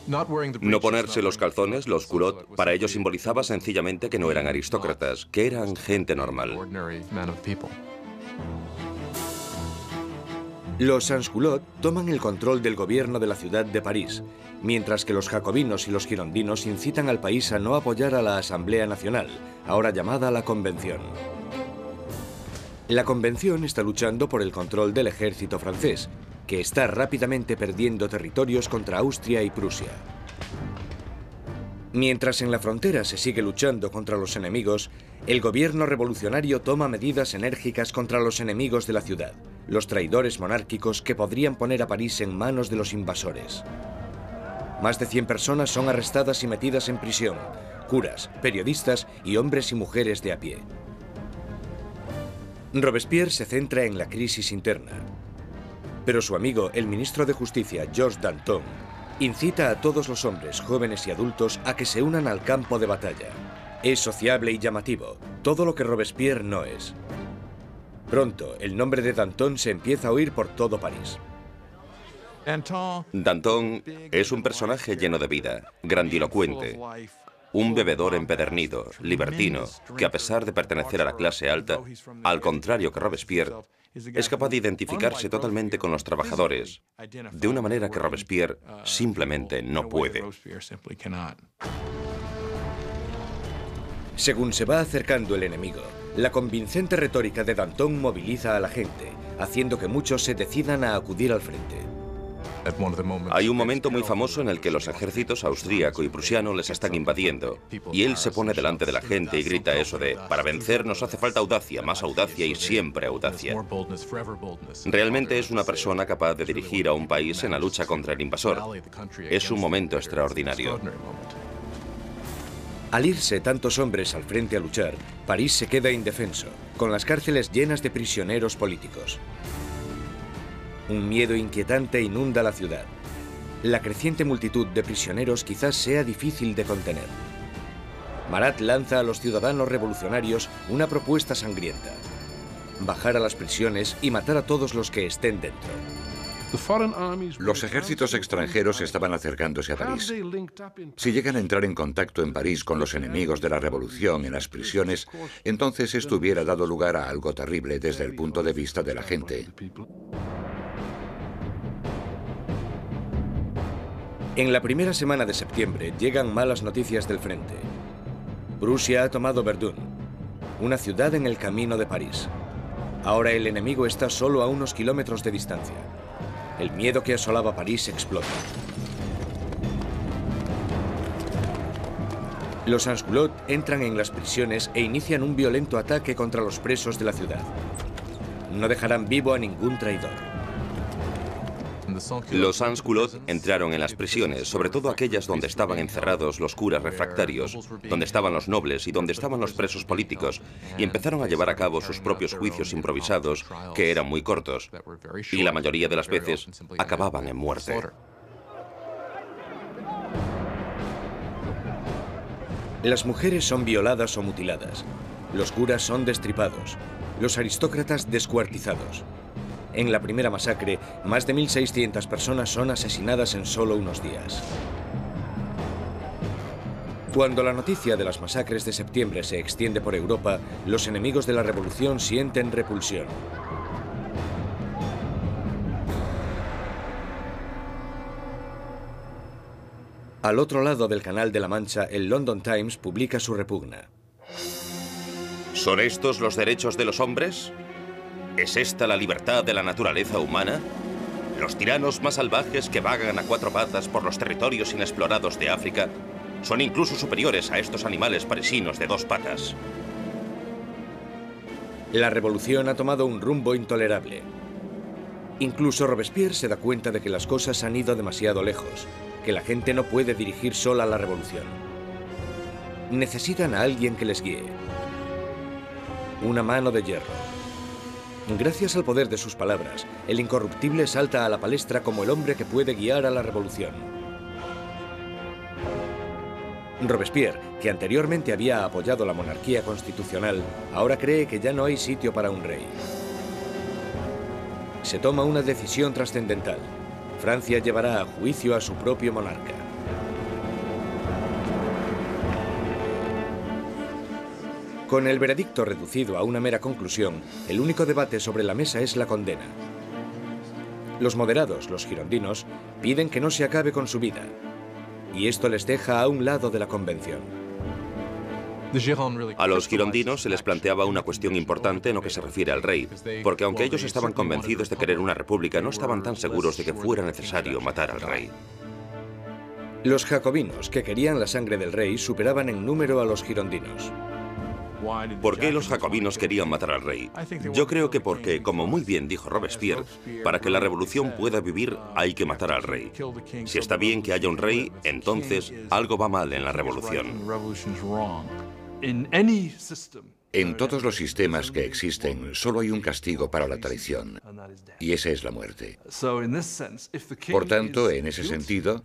No ponerse los calzones, los culottes, para ellos simbolizaba sencillamente que no eran aristócratas, que eran gente normal. Los sans-culottes toman el control del gobierno de la ciudad de París, mientras que los jacobinos y los girondinos incitan al país a no apoyar a la Asamblea Nacional, ahora llamada la Convención. La Convención está luchando por el control del ejército francés, que está rápidamente perdiendo territorios contra Austria y Prusia. Mientras en la frontera se sigue luchando contra los enemigos, el gobierno revolucionario toma medidas enérgicas contra los enemigos de la ciudad, los traidores monárquicos que podrían poner a París en manos de los invasores. Más de 100 personas son arrestadas y metidas en prisión, curas, periodistas y hombres y mujeres de a pie. Robespierre se centra en la crisis interna, pero su amigo, el ministro de Justicia, Georges Danton, incita a todos los hombres, jóvenes y adultos a que se unan al campo de batalla. Es sociable y llamativo, todo lo que Robespierre no es. Pronto, el nombre de Danton se empieza a oír por todo París. Danton es un personaje lleno de vida, grandilocuente, un bebedor empedernido, libertino, que a pesar de pertenecer a la clase alta, al contrario que Robespierre, es capaz de identificarse totalmente con los trabajadores, de una manera que Robespierre simplemente no puede. Según se va acercando el enemigo, la convincente retórica de Danton moviliza a la gente, haciendo que muchos se decidan a acudir al frente. Hay un momento muy famoso en el que los ejércitos austríaco y prusiano les están invadiendo, y él se pone delante de la gente y grita eso de: para vencer nos hace falta audacia, más audacia y siempre audacia. Realmente es una persona capaz de dirigir a un país en la lucha contra el invasor. Es un momento extraordinario. Al irse tantos hombres al frente a luchar, París se queda indefenso, con las cárceles llenas de prisioneros políticos. Un miedo inquietante inunda la ciudad. La creciente multitud de prisioneros quizás sea difícil de contener. Marat lanza a los ciudadanos revolucionarios una propuesta sangrienta: bajar a las prisiones y matar a todos los que estén dentro. Los ejércitos extranjeros estaban acercándose a París. Si llegan a entrar en contacto en París con los enemigos de la revolución en las prisiones, entonces esto hubiera dado lugar a algo terrible desde el punto de vista de la gente. En la primera semana de septiembre llegan malas noticias del frente. Prusia ha tomado Verdun, una ciudad en el camino de París. Ahora el enemigo está solo a unos kilómetros de distancia. El miedo que asolaba París explota. Los sans-culottes entran en las prisiones e inician un violento ataque contra los presos de la ciudad. No dejarán vivo a ningún traidor. Los sans-culottes entraron en las prisiones, sobre todo aquellas donde estaban encerrados los curas refractarios, donde estaban los nobles y donde estaban los presos políticos, y empezaron a llevar a cabo sus propios juicios improvisados, que eran muy cortos, y la mayoría de las veces acababan en muerte. Las mujeres son violadas o mutiladas, los curas son destripados, los aristócratas descuartizados. En la primera masacre, más de 1.600 personas son asesinadas en solo unos días. Cuando la noticia de las masacres de septiembre se extiende por Europa, los enemigos de la revolución sienten repulsión. Al otro lado del Canal de la Mancha, el London Times publica su repugna. ¿Son estos los derechos de los hombres? ¿Es esta la libertad de la naturaleza humana? Los tiranos más salvajes que vagan a cuatro patas por los territorios inexplorados de África son incluso superiores a estos animales parisinos de dos patas. La revolución ha tomado un rumbo intolerable. Incluso Robespierre se da cuenta de que las cosas han ido demasiado lejos, que la gente no puede dirigir sola la revolución. Necesitan a alguien que les guíe. Una mano de hierro. Gracias al poder de sus palabras, el incorruptible salta a la palestra como el hombre que puede guiar a la revolución. Robespierre, que anteriormente había apoyado la monarquía constitucional, ahora cree que ya no hay sitio para un rey. Se toma una decisión trascendental. Francia llevará a juicio a su propio monarca. Con el veredicto reducido a una mera conclusión, el único debate sobre la mesa es la condena. Los moderados, los girondinos, piden que no se acabe con su vida, y esto les deja a un lado de la convención. A los girondinos se les planteaba una cuestión importante en lo que se refiere al rey, porque aunque ellos estaban convencidos de querer una república, no estaban tan seguros de que fuera necesario matar al rey. Los jacobinos, que querían la sangre del rey, superaban en número a los girondinos. ¿Por qué los jacobinos querían matar al rey? Yo creo que porque, como muy bien dijo Robespierre, para que la revolución pueda vivir hay que matar al rey. Si está bien que haya un rey, entonces algo va mal en la revolución. En todos los sistemas que existen, solo hay un castigo para la traición, y esa es la muerte. Por tanto, en ese sentido,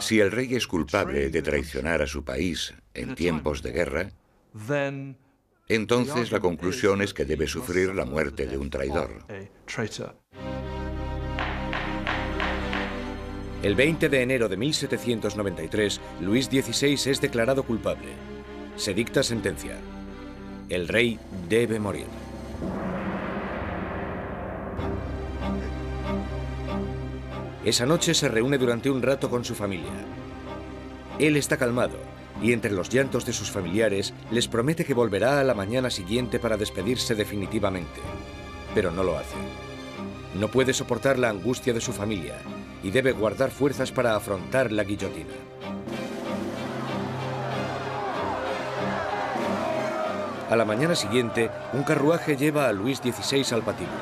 si el rey es culpable de traicionar a su país en tiempos de guerra, entonces la conclusión es que debe sufrir la muerte de un traidor. El 20 de enero de 1793, Luis XVI es declarado culpable. Se dicta sentencia. El rey debe morir. Esa noche se reúne durante un rato con su familia. Él está calmado y entre los llantos de sus familiares les promete que volverá a la mañana siguiente para despedirse definitivamente. Pero no lo hace. No puede soportar la angustia de su familia y debe guardar fuerzas para afrontar la guillotina. A la mañana siguiente, un carruaje lleva a Luis XVI al patíbulo.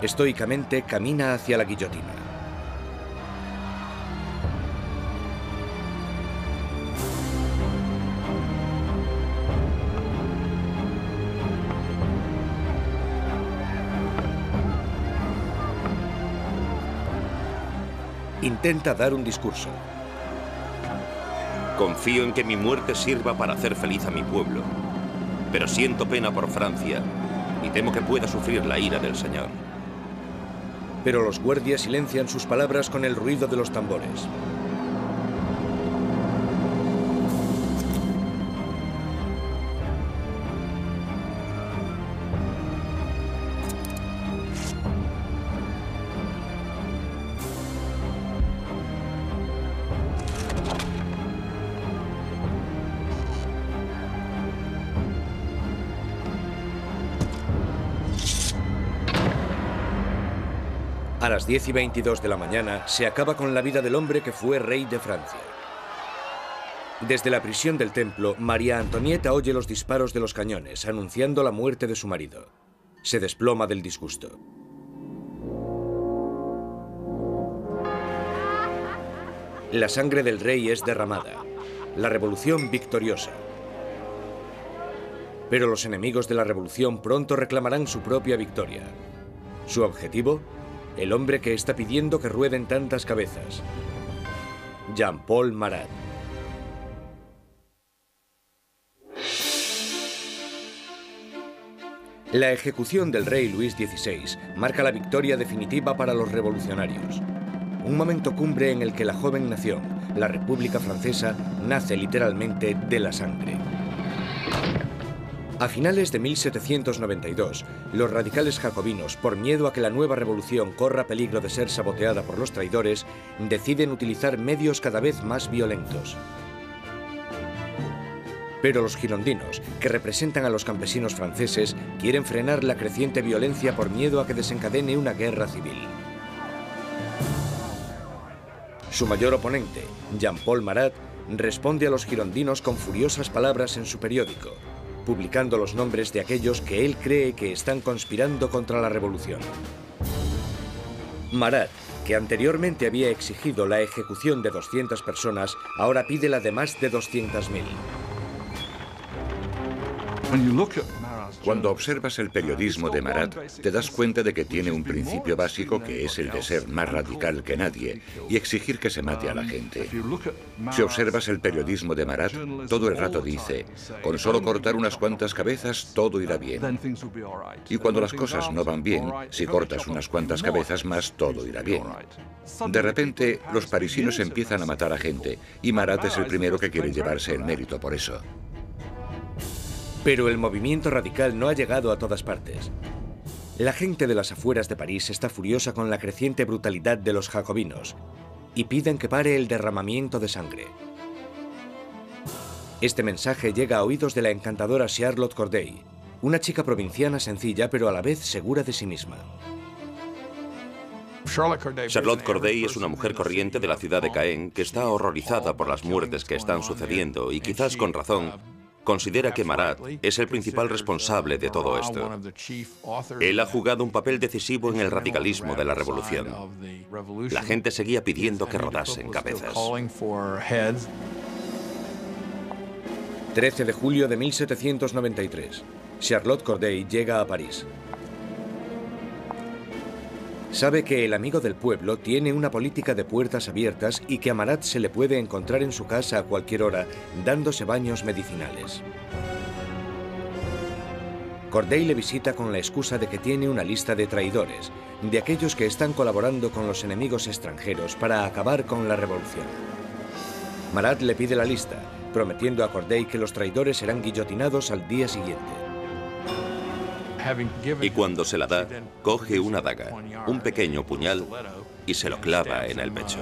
Estoicamente camina hacia la guillotina. Intenta dar un discurso. Confío en que mi muerte sirva para hacer feliz a mi pueblo, pero siento pena por Francia y temo que pueda sufrir la ira del Señor. Pero los guardias silencian sus palabras con el ruido de los tambores. A las 10:22 de la mañana se acaba con la vida del hombre que fue rey de Francia. Desde la prisión del templo, María Antonieta oye los disparos de los cañones, anunciando la muerte de su marido. Se desploma del disgusto. La sangre del rey es derramada. La revolución victoriosa. Pero los enemigos de la revolución pronto reclamarán su propia victoria. ¿Su objetivo? El hombre que está pidiendo que rueden tantas cabezas. Jean-Paul Marat. La ejecución del rey Luis XVI marca la victoria definitiva para los revolucionarios. Un momento cumbre en el que la joven nación, la República Francesa, nace literalmente de la sangre. A finales de 1792, los radicales jacobinos, por miedo a que la nueva revolución corra peligro de ser saboteada por los traidores, deciden utilizar medios cada vez más violentos. Pero los girondinos, que representan a los campesinos franceses, quieren frenar la creciente violencia por miedo a que desencadene una guerra civil. Su mayor oponente, Jean-Paul Marat, responde a los girondinos con furiosas palabras en su periódico. publicando los nombres de aquellos que él cree que están conspirando contra la revolución. Marat, que anteriormente había exigido la ejecución de 200 personas, ahora pide la de más de 200.000. Cuando observas el periodismo de Marat, te das cuenta de que tiene un principio básico que es el de ser más radical que nadie y exigir que se mate a la gente. Si observas el periodismo de Marat, todo el rato dice, con solo cortar unas cuantas cabezas todo irá bien. Y cuando las cosas no van bien, si cortas unas cuantas cabezas más, todo irá bien. De repente, los parisinos empiezan a matar a gente y Marat es el primero que quiere llevarse el mérito por eso. Pero el movimiento radical no ha llegado a todas partes. La gente de las afueras de París está furiosa con la creciente brutalidad de los jacobinos y piden que pare el derramamiento de sangre. Este mensaje llega a oídos de la encantadora Charlotte Corday, una chica provinciana sencilla pero a la vez segura de sí misma. Charlotte Corday es una mujer corriente de la ciudad de Caen que está horrorizada por las muertes que están sucediendo y quizás con razón considera que Marat es el principal responsable de todo esto. Él ha jugado un papel decisivo en el radicalismo de la revolución. La gente seguía pidiendo que rodasen cabezas. 13 de julio de 1793. Charlotte Corday llega a París. Sabe que el amigo del pueblo tiene una política de puertas abiertas y que a Marat se le puede encontrar en su casa a cualquier hora, dándose baños medicinales. Corday le visita con la excusa de que tiene una lista de traidores, de aquellos que están colaborando con los enemigos extranjeros para acabar con la revolución. Marat le pide la lista, prometiendo a Corday que los traidores serán guillotinados al día siguiente. Y cuando se la da, coge una daga, un pequeño puñal, y se lo clava en el pecho.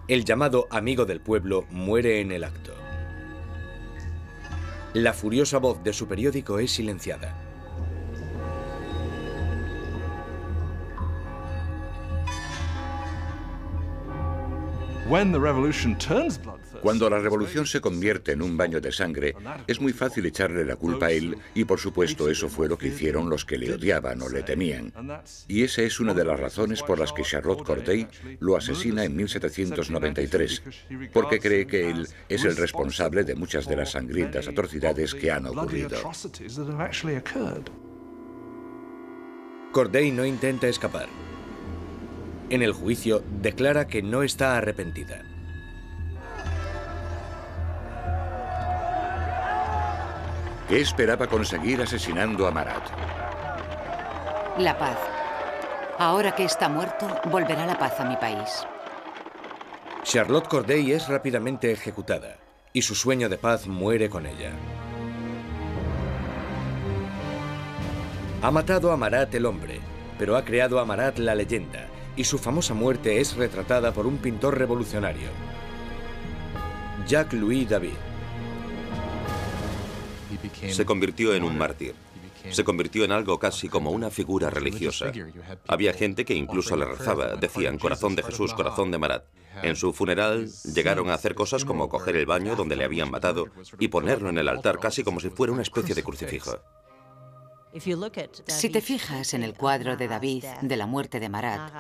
El llamado amigo del pueblo muere en el acto. La furiosa voz de su periódico es silenciada. Cuando la revolución se convierte en un baño de sangre, es muy fácil echarle la culpa a él y por supuesto eso fue lo que hicieron los que le odiaban o le temían. Y esa es una de las razones por las que Charlotte Corday lo asesina en 1793, porque cree que él es el responsable de muchas de las sangrientas atrocidades que han ocurrido. Corday no intenta escapar. En el juicio, declara que no está arrepentida. ¿Qué esperaba conseguir asesinando a Marat? La paz. Ahora que está muerto, volverá la paz a mi país. Charlotte Corday es rápidamente ejecutada y su sueño de paz muere con ella. Ha matado a Marat el hombre, pero ha creado a Marat la leyenda, y su famosa muerte es retratada por un pintor revolucionario, Jacques-Louis David. Se convirtió en un mártir. Se convirtió en algo casi como una figura religiosa. Había gente que incluso le rezaba, decían corazón de Jesús, corazón de Marat. En su funeral llegaron a hacer cosas como coger el baño donde le habían matado y ponerlo en el altar casi como si fuera una especie de crucifijo. Si te fijas en el cuadro de David de la muerte de Marat,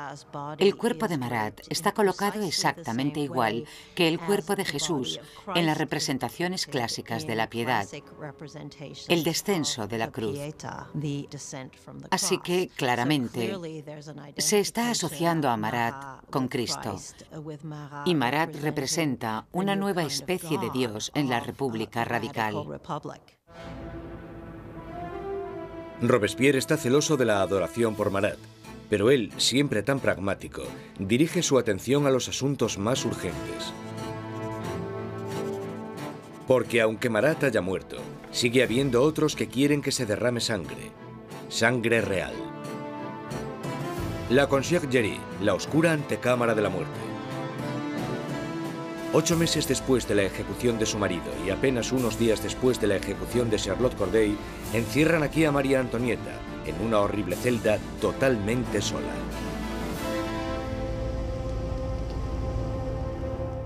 el cuerpo de Marat está colocado exactamente igual que el cuerpo de Jesús en las representaciones clásicas de la piedad, el descenso de la cruz. Así que, claramente, se está asociando a Marat con Cristo. Y Marat representa una nueva especie de Dios en la República Radical. Robespierre está celoso de la adoración por Marat, pero él, siempre tan pragmático, dirige su atención a los asuntos más urgentes. Porque aunque Marat haya muerto, sigue habiendo otros que quieren que se derrame sangre. Sangre real. La Conciergerie, la oscura antecámara de la muerte. 8 meses después de la ejecución de su marido y apenas unos días después de la ejecución de Charlotte Corday, encierran aquí a María Antonieta, en una horrible celda totalmente sola.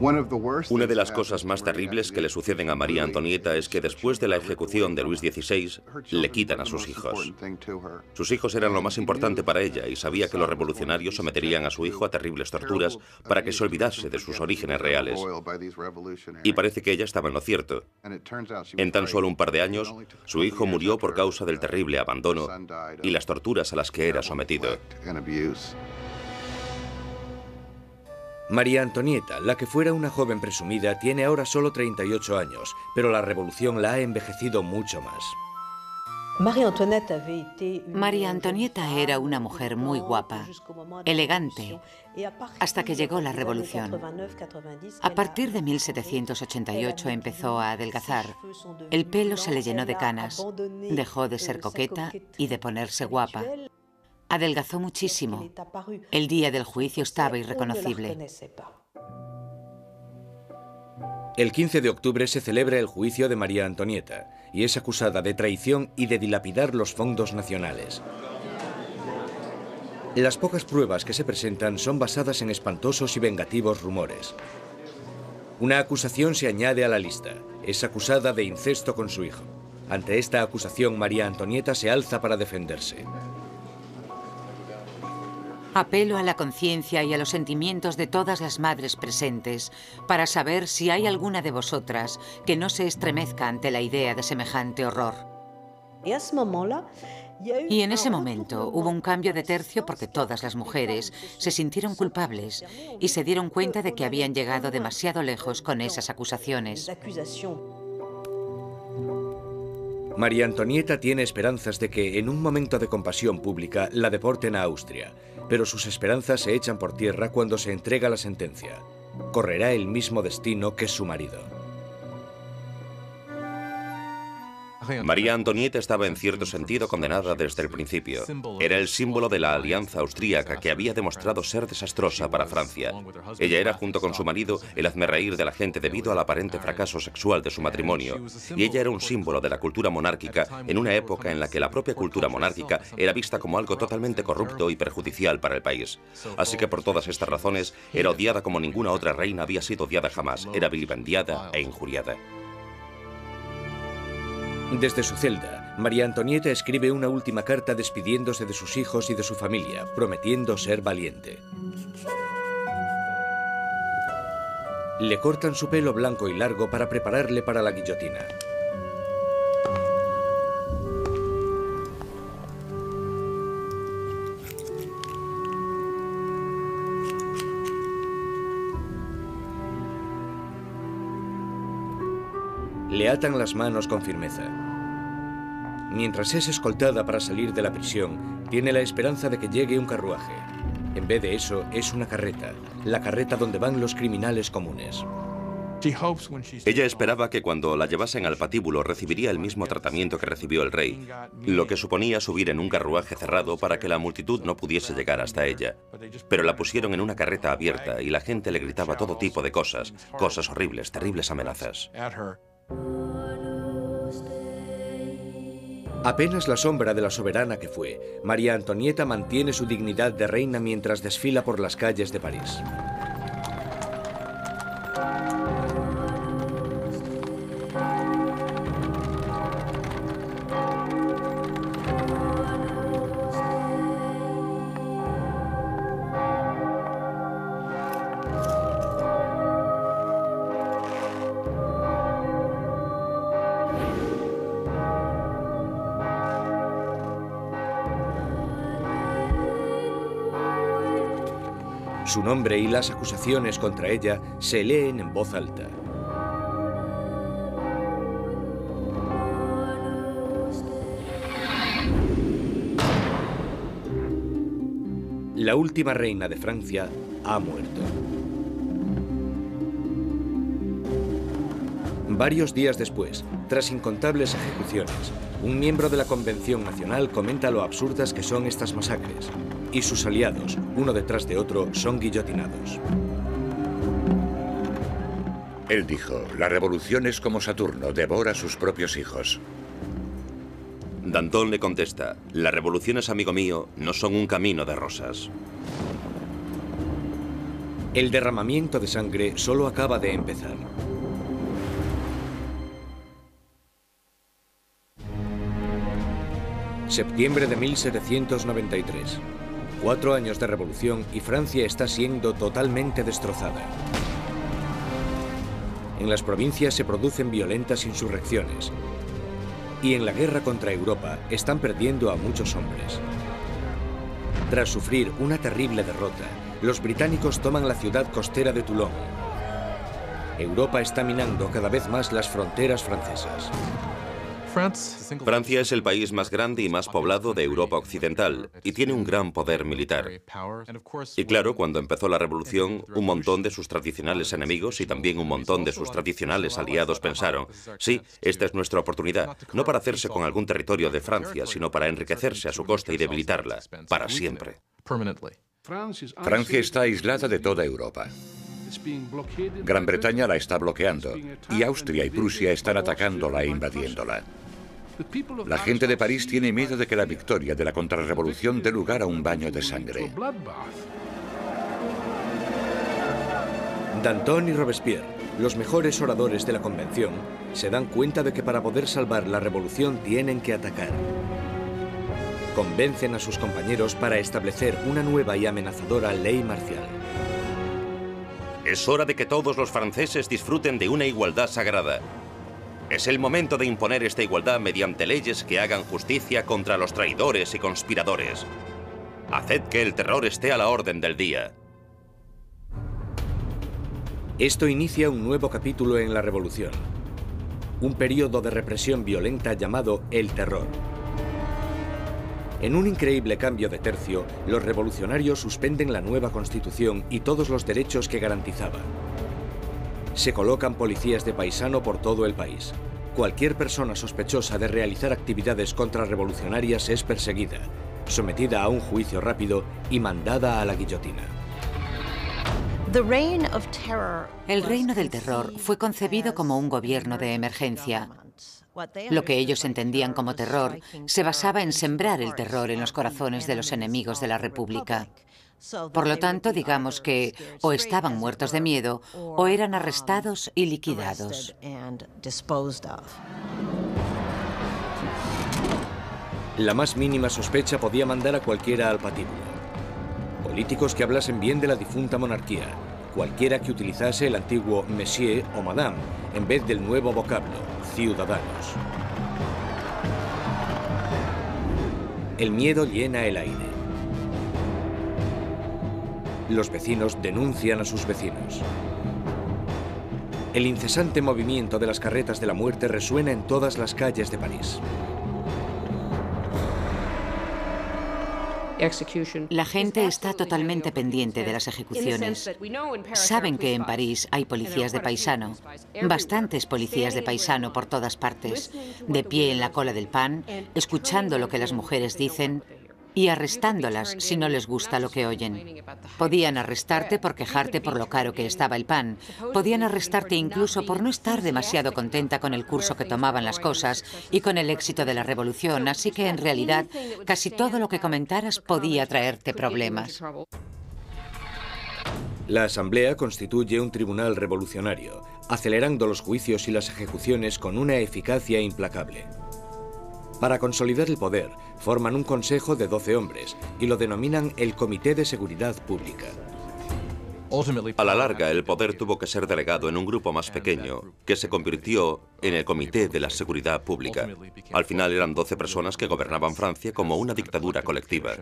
Una de las cosas más terribles que le suceden a María Antonieta es que después de la ejecución de Luis XVI, le quitan a sus hijos. Sus hijos eran lo más importante para ella y sabía que los revolucionarios someterían a su hijo a terribles torturas para que se olvidase de sus orígenes reales. Y parece que ella estaba en lo cierto. En tan solo un par de años, su hijo murió por causa del terrible abandono y las torturas a las que era sometido. María Antonieta, la que fuera una joven presumida, tiene ahora solo 38 años, pero la revolución la ha envejecido mucho más. María Antonieta era una mujer muy guapa, elegante, hasta que llegó la revolución. A partir de 1788 empezó a adelgazar. El pelo se le llenó de canas, dejó de ser coqueta y de ponerse guapa. Adelgazó muchísimo. El día del juicio estaba irreconocible. El 15 de octubre se celebra el juicio de María Antonieta y es acusada de traición y de dilapidar los fondos nacionales. Las pocas pruebas que se presentan son basadas en espantosos y vengativos rumores. Una acusación se añade a la lista. Es acusada de incesto con su hijo. Ante esta acusación, María Antonieta se alza para defenderse. Apelo a la conciencia y a los sentimientos de todas las madres presentes para saber si hay alguna de vosotras que no se estremezca ante la idea de semejante horror. Y en ese momento hubo un cambio de tercio porque todas las mujeres se sintieron culpables y se dieron cuenta de que habían llegado demasiado lejos con esas acusaciones. María Antonieta tiene esperanzas de que, en un momento de compasión pública, la deporten a Austria, pero sus esperanzas se echan por tierra cuando se entrega la sentencia. Correrá el mismo destino que su marido. María Antonieta estaba en cierto sentido condenada desde el principio. Era el símbolo de la alianza austríaca que había demostrado ser desastrosa para Francia. Ella era, junto con su marido, el hazmerreír de la gente debido al aparente fracaso sexual de su matrimonio. Y ella era un símbolo de la cultura monárquica en una época en la que la propia cultura monárquica era vista como algo totalmente corrupto y perjudicial para el país. Así que por todas estas razones, era odiada como ninguna otra reina había sido odiada jamás. Era vilipendiada e injuriada. Desde su celda, María Antonieta escribe una última carta despidiéndose de sus hijos y de su familia, prometiendo ser valiente. Le cortan su pelo blanco y largo para prepararle para la guillotina. Le atan las manos con firmeza. Mientras es escoltada para salir de la prisión, tiene la esperanza de que llegue un carruaje. En vez de eso, es una carreta, la carreta donde van los criminales comunes. Ella esperaba que cuando la llevasen al patíbulo recibiría el mismo tratamiento que recibió el rey, lo que suponía subir en un carruaje cerrado para que la multitud no pudiese llegar hasta ella. Pero la pusieron en una carreta abierta y la gente le gritaba todo tipo de cosas, cosas horribles, terribles amenazas. Apenas la sombra de la soberana que fue, María Antonieta mantiene su dignidad de reina mientras desfila por las calles de París. Su nombre y las acusaciones contra ella se leen en voz alta. La última reina de Francia ha muerto. Varios días después, tras incontables ejecuciones, un miembro de la Convención Nacional comenta lo absurdas que son estas masacres, y sus aliados, uno detrás de otro, son guillotinados. Él dijo, la revolución es como Saturno, devora a sus propios hijos. Danton le contesta: las revoluciones, amigo mío, no son un camino de rosas. El derramamiento de sangre solo acaba de empezar. Septiembre de 1793. 4 años de revolución y Francia está siendo totalmente destrozada. En las provincias se producen violentas insurrecciones. Y en la guerra contra Europa están perdiendo a muchos hombres. Tras sufrir una terrible derrota, los británicos toman la ciudad costera de Toulon. Europa está minando cada vez más las fronteras francesas. Francia es el país más grande y más poblado de Europa Occidental y tiene un gran poder militar. Y claro, cuando empezó la revolución, un montón de sus tradicionales enemigos y también un montón de sus tradicionales aliados pensaron: sí, esta es nuestra oportunidad, no para hacerse con algún territorio de Francia, sino para enriquecerse a su costa y debilitarla, para siempre. Francia está aislada de toda Europa. Gran Bretaña la está bloqueando y Austria y Prusia están atacándola e invadiéndola. La gente de París tiene miedo de que la victoria de la contrarrevolución dé lugar a un baño de sangre. Danton y Robespierre, los mejores oradores de la convención, se dan cuenta de que para poder salvar la revolución tienen que atacar. Convencen a sus compañeros para establecer una nueva y amenazadora ley marcial. Es hora de que todos los franceses disfruten de una igualdad sagrada. Es el momento de imponer esta igualdad mediante leyes que hagan justicia contra los traidores y conspiradores. Haced que el terror esté a la orden del día. Esto inicia un nuevo capítulo en la revolución. Un periodo de represión violenta llamado el terror. En un increíble cambio de tercio, los revolucionarios suspenden la nueva constitución y todos los derechos que garantizaba. Se colocan policías de paisano por todo el país. Cualquier persona sospechosa de realizar actividades contrarrevolucionarias es perseguida, sometida a un juicio rápido y mandada a la guillotina. El reino del terror fue concebido como un gobierno de emergencia. Lo que ellos entendían como terror se basaba en sembrar el terror en los corazones de los enemigos de la República. Por lo tanto, digamos que o estaban muertos de miedo o eran arrestados y liquidados. La más mínima sospecha podía mandar a cualquiera al patíbulo. Políticos que hablasen bien de la difunta monarquía, cualquiera que utilizase el antiguo monsieur o madame en vez del nuevo vocablo, ciudadanos. El miedo llena el aire. Los vecinos denuncian a sus vecinos. El incesante movimiento de las carretas de la muerte resuena en todas las calles de París. La gente está totalmente pendiente de las ejecuciones. Saben que en París hay policías de paisano, bastantes policías de paisano por todas partes, de pie en la cola del pan, escuchando lo que las mujeres dicen y arrestándolas si no les gusta lo que oyen. Podían arrestarte por quejarte por lo caro que estaba el pan. Podían arrestarte incluso por no estar demasiado contenta con el curso que tomaban las cosas y con el éxito de la revolución, así que en realidad casi todo lo que comentaras podía traerte problemas. La Asamblea constituye un tribunal revolucionario, acelerando los juicios y las ejecuciones con una eficacia implacable. Para consolidar el poder, forman un consejo de 12 hombres y lo denominan el Comité de Seguridad Pública. A la larga, el poder tuvo que ser delegado en un grupo más pequeño, que se convirtió en el Comité de la Seguridad Pública. Al final eran 12 personas que gobernaban Francia como una dictadura colectiva.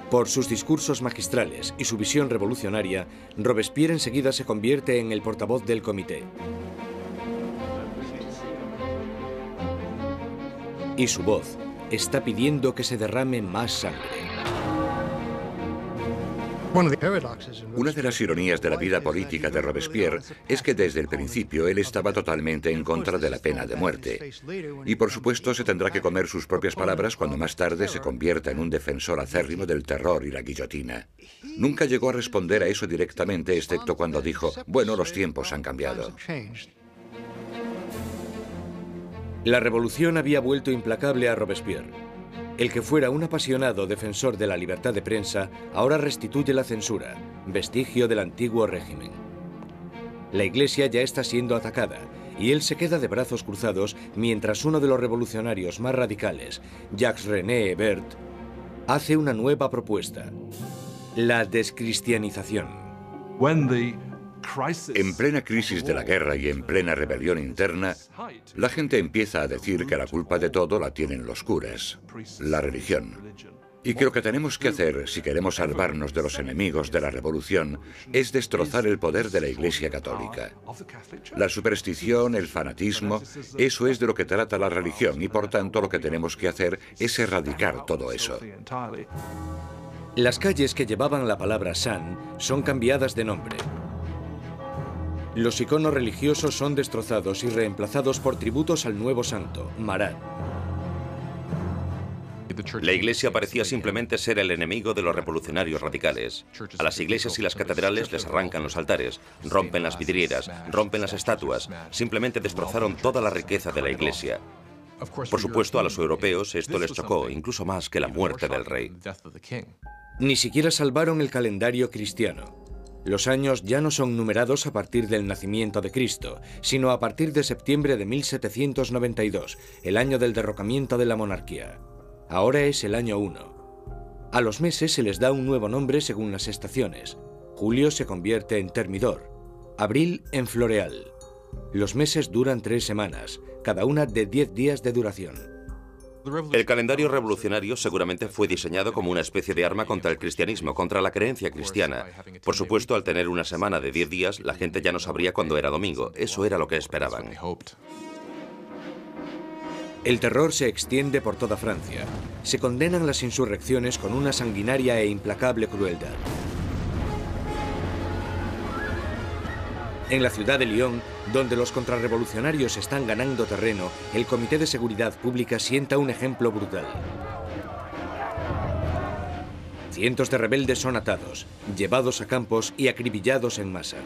Por sus discursos magistrales y su visión revolucionaria, Robespierre enseguida se convierte en el portavoz del comité. Y su voz está pidiendo que se derrame más sangre. Una de las ironías de la vida política de Robespierre es que desde el principio él estaba totalmente en contra de la pena de muerte. Y por supuesto se tendrá que comer sus propias palabras cuando más tarde se convierta en un defensor acérrimo del terror y la guillotina. Nunca llegó a responder a eso directamente, excepto cuando dijo: bueno, los tiempos han cambiado. La revolución había vuelto implacable a Robespierre. El que fuera un apasionado defensor de la libertad de prensa ahora restituye la censura, vestigio del antiguo régimen. La Iglesia ya está siendo atacada y él se queda de brazos cruzados mientras uno de los revolucionarios más radicales, Jacques-René Hebert, hace una nueva propuesta: la descristianización. En plena crisis de la guerra y en plena rebelión interna, la gente empieza a decir que la culpa de todo la tienen los curas, la religión. Y que lo que tenemos que hacer, si queremos salvarnos de los enemigos de la revolución, es destrozar el poder de la Iglesia Católica. La superstición, el fanatismo, eso es de lo que trata la religión y por tanto lo que tenemos que hacer es erradicar todo eso. Las calles que llevaban la palabra San son cambiadas de nombre. Los iconos religiosos son destrozados y reemplazados por tributos al nuevo santo, Marat. La Iglesia parecía simplemente ser el enemigo de los revolucionarios radicales. A las iglesias y las catedrales les arrancan los altares, rompen las vidrieras, rompen las estatuas, simplemente destrozaron toda la riqueza de la Iglesia. Por supuesto, a los europeos esto les chocó, incluso más que la muerte del rey. Ni siquiera salvaron el calendario cristiano. Los años ya no son numerados a partir del nacimiento de Cristo, sino a partir de septiembre de 1792, el año del derrocamiento de la monarquía. Ahora es el año 1. A los meses se les da un nuevo nombre según las estaciones. Julio se convierte en Thermidor, abril en Floreal. Los meses duran 3 semanas, cada una de 10 días de duración. El calendario revolucionario seguramente fue diseñado como una especie de arma contra el cristianismo, contra la creencia cristiana. Por supuesto, al tener una semana de 10 días, la gente ya no sabría cuándo era domingo. Eso era lo que esperaban. El terror se extiende por toda Francia. Se condenan las insurrecciones con una sanguinaria e implacable crueldad. En la ciudad de Lyon, donde los contrarrevolucionarios están ganando terreno, el Comité de Seguridad Pública sienta un ejemplo brutal. Cientos de rebeldes son atados, llevados a campos y acribillados en masa.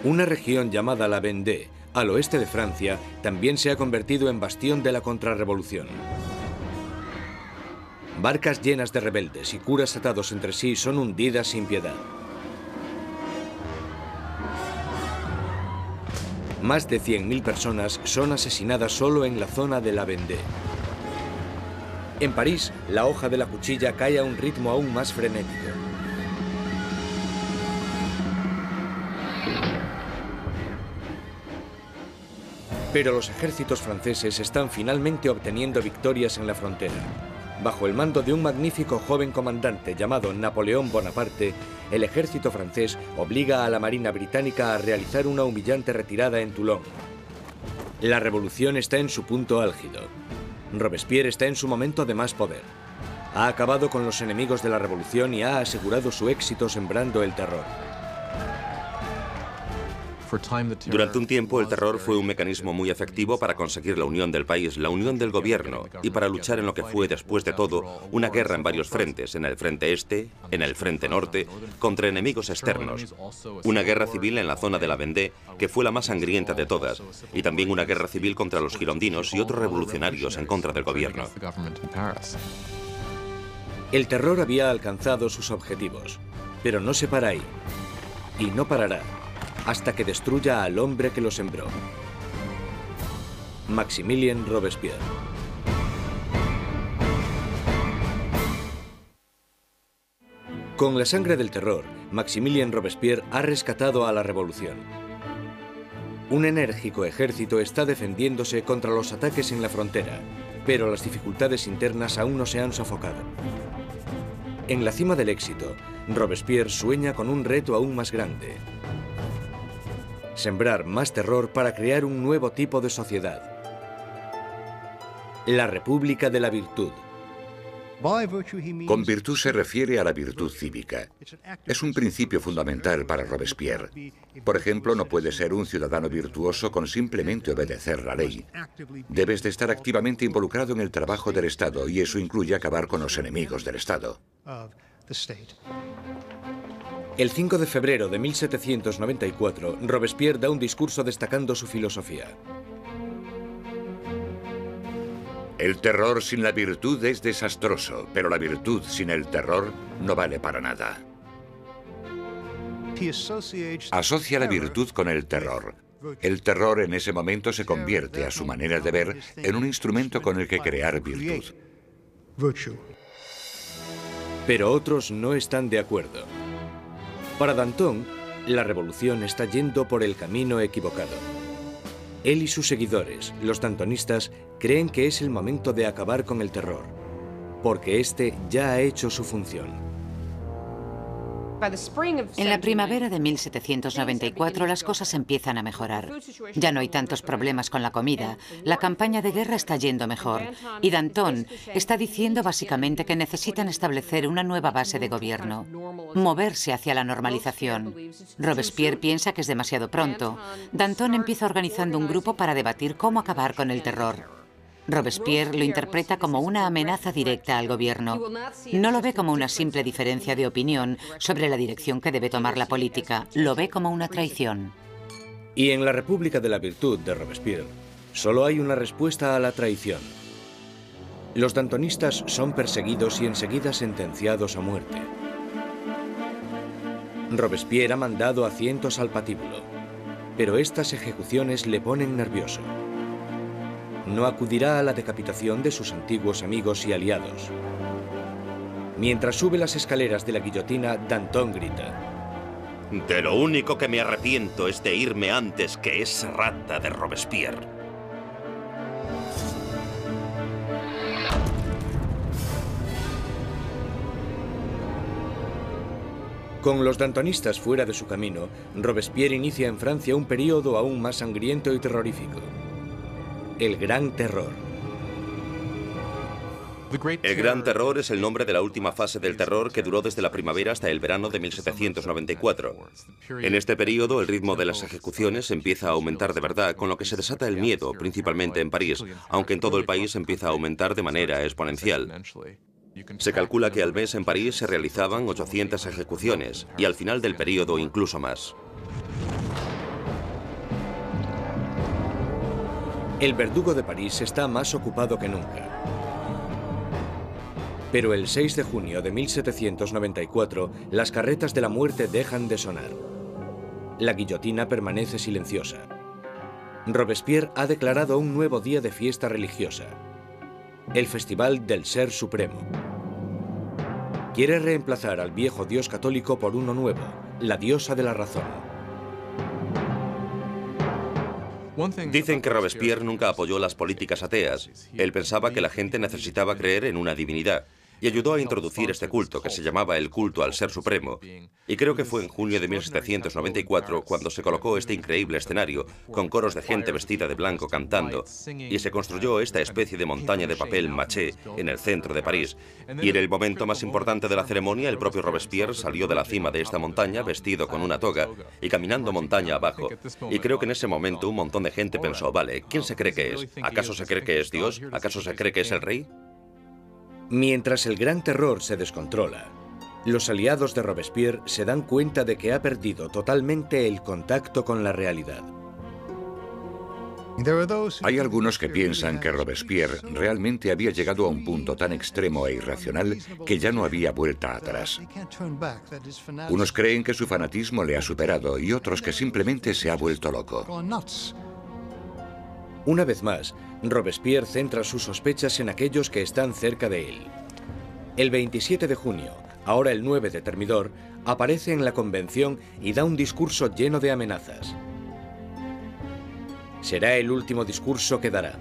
Una región llamada la Vendée, al oeste de Francia, también se ha convertido en bastión de la contrarrevolución. Barcas llenas de rebeldes y curas atados entre sí son hundidas sin piedad. Más de 100.000 personas son asesinadas solo en la zona de la Vendée. En París, la hoja de la cuchilla cae a un ritmo aún más frenético. Pero los ejércitos franceses están finalmente obteniendo victorias en la frontera. Bajo el mando de un magnífico joven comandante llamado Napoleón Bonaparte, el ejército francés obliga a la Marina británica a realizar una humillante retirada en Toulon. La revolución está en su punto álgido. Robespierre está en su momento de más poder. Ha acabado con los enemigos de la revolución y ha asegurado su éxito sembrando el terror. Durante un tiempo, el terror fue un mecanismo muy efectivo para conseguir la unión del país, la unión del gobierno, y para luchar en lo que fue, después de todo, una guerra en varios frentes, en el frente este, en el frente norte, contra enemigos externos. Una guerra civil en la zona de la Vendée, que fue la más sangrienta de todas, y también una guerra civil contra los girondinos y otros revolucionarios en contra del gobierno. El terror había alcanzado sus objetivos, pero no se para ahí, y no parará hasta que destruya al hombre que lo sembró. Maximilien Robespierre. Con la sangre del terror, Maximilien Robespierre ha rescatado a la revolución. Un enérgico ejército está defendiéndose contra los ataques en la frontera, pero las dificultades internas aún no se han sofocado. En la cima del éxito, Robespierre sueña con un reto aún más grande: sembrar más terror para crear un nuevo tipo de sociedad. La República de la Virtud. Con virtud se refiere a la virtud cívica. Es un principio fundamental para Robespierre. Por ejemplo, no puedes ser un ciudadano virtuoso con simplemente obedecer la ley. Debes de estar activamente involucrado en el trabajo del Estado, y eso incluye acabar con los enemigos del Estado. El 5 de febrero de 1794, Robespierre da un discurso destacando su filosofía. El terror sin la virtud es desastroso, pero la virtud sin el terror no vale para nada. Asocia la virtud con el terror. El terror en ese momento se convierte, a su manera de ver, en un instrumento con el que crear virtud. Pero otros no están de acuerdo. Para Danton, la revolución está yendo por el camino equivocado. Él y sus seguidores, los dantonistas, creen que es el momento de acabar con el terror, porque este ya ha hecho su función. En la primavera de 1794 las cosas empiezan a mejorar. Ya no hay tantos problemas con la comida, la campaña de guerra está yendo mejor y Danton está diciendo básicamente que necesitan establecer una nueva base de gobierno, moverse hacia la normalización. Robespierre piensa que es demasiado pronto. Danton empieza organizando un grupo para debatir cómo acabar con el terror. Robespierre lo interpreta como una amenaza directa al gobierno. No lo ve como una simple diferencia de opinión sobre la dirección que debe tomar la política, lo ve como una traición. Y en la República de la Virtud de Robespierre, solo hay una respuesta a la traición. Los dantonistas son perseguidos y enseguida sentenciados a muerte. Robespierre ha mandado a cientos al patíbulo, pero estas ejecuciones le ponen nervioso. No acudirá a la decapitación de sus antiguos amigos y aliados. Mientras sube las escaleras de la guillotina, Danton grita: De lo único que me arrepiento es de irme antes que esa rata de Robespierre. Con los dantonistas fuera de su camino, Robespierre inicia en Francia un período aún más sangriento y terrorífico. El Gran Terror. El Gran Terror es el nombre de la última fase del terror que duró desde la primavera hasta el verano de 1794. En este periodo, el ritmo de las ejecuciones empieza a aumentar de verdad, con lo que se desata el miedo, principalmente en París, aunque en todo el país empieza a aumentar de manera exponencial. Se calcula que al mes en París se realizaban 800 ejecuciones, y al final del periodo incluso más. El verdugo de París está más ocupado que nunca. Pero el 6 de junio de 1794, las carretas de la muerte dejan de sonar. La guillotina permanece silenciosa. Robespierre ha declarado un nuevo día de fiesta religiosa, el Festival del Ser Supremo. Quiere reemplazar al viejo dios católico por uno nuevo, la diosa de la razón. Dicen que Robespierre nunca apoyó las políticas ateas. Él pensaba que la gente necesitaba creer en una divinidad y ayudó a introducir este culto, que se llamaba el culto al Ser Supremo. Y creo que fue en junio de 1794 cuando se colocó este increíble escenario, con coros de gente vestida de blanco cantando, y se construyó esta especie de montaña de papel maché en el centro de París. Y en el momento más importante de la ceremonia, el propio Robespierre salió de la cima de esta montaña vestido con una toga y caminando montaña abajo. Y creo que en ese momento un montón de gente pensó, vale, ¿quién se cree que es? ¿Acaso se cree que es Dios? ¿Acaso se cree que es el rey? Mientras el Gran Terror se descontrola, los aliados de Robespierre se dan cuenta de que ha perdido totalmente el contacto con la realidad. Hay algunos que piensan que Robespierre realmente había llegado a un punto tan extremo e irracional que ya no había vuelta atrás. Unos creen que su fanatismo le ha superado y otros que simplemente se ha vuelto loco. Una vez más, Robespierre centra sus sospechas en aquellos que están cerca de él. El 27 de junio, ahora el 9 de Thermidor, aparece en la convención y da un discurso lleno de amenazas. Será el último discurso que dará.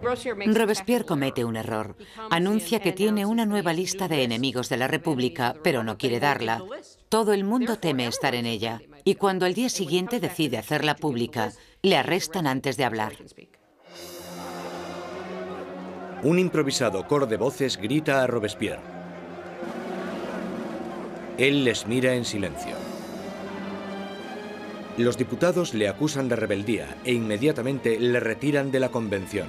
Robespierre comete un error. Anuncia que tiene una nueva lista de enemigos de la República, pero no quiere darla. Todo el mundo teme estar en ella. Y cuando al día siguiente decide hacerla pública, le arrestan antes de hablar. Un improvisado coro de voces grita a Robespierre. Él les mira en silencio. Los diputados le acusan de rebeldía e inmediatamente le retiran de la convención.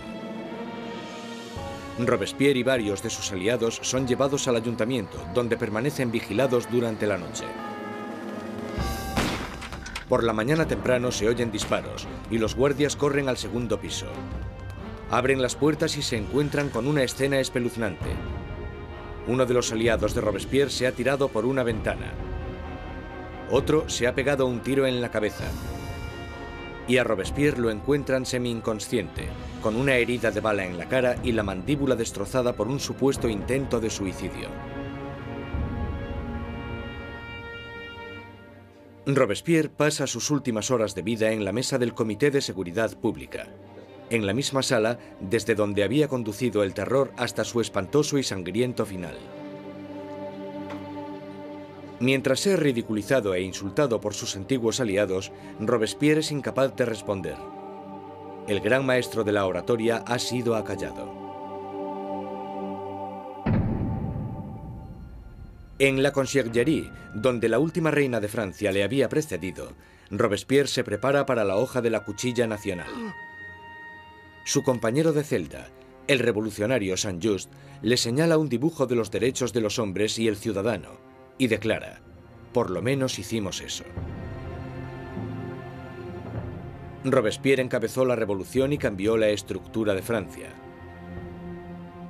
Robespierre y varios de sus aliados son llevados al ayuntamiento, donde permanecen vigilados durante la noche. Por la mañana temprano se oyen disparos y los guardias corren al segundo piso. Abren las puertas y se encuentran con una escena espeluznante. Uno de los aliados de Robespierre se ha tirado por una ventana. Otro se ha pegado un tiro en la cabeza. Y a Robespierre lo encuentran semi-inconsciente, con una herida de bala en la cara y la mandíbula destrozada por un supuesto intento de suicidio. Robespierre pasa sus últimas horas de vida en la mesa del Comité de Seguridad Pública, en la misma sala desde donde había conducido el terror hasta su espantoso y sangriento final. Mientras es ridiculizado e insultado por sus antiguos aliados, Robespierre es incapaz de responder. El gran maestro de la oratoria ha sido acallado. En la Conciergerie, donde la última reina de Francia le había precedido, Robespierre se prepara para la hoja de la cuchilla nacional. Su compañero de celda, el revolucionario Saint-Just, le señala un dibujo de los derechos de los hombres y el ciudadano, y declara: por lo menos hicimos eso. Robespierre encabezó la revolución y cambió la estructura de Francia.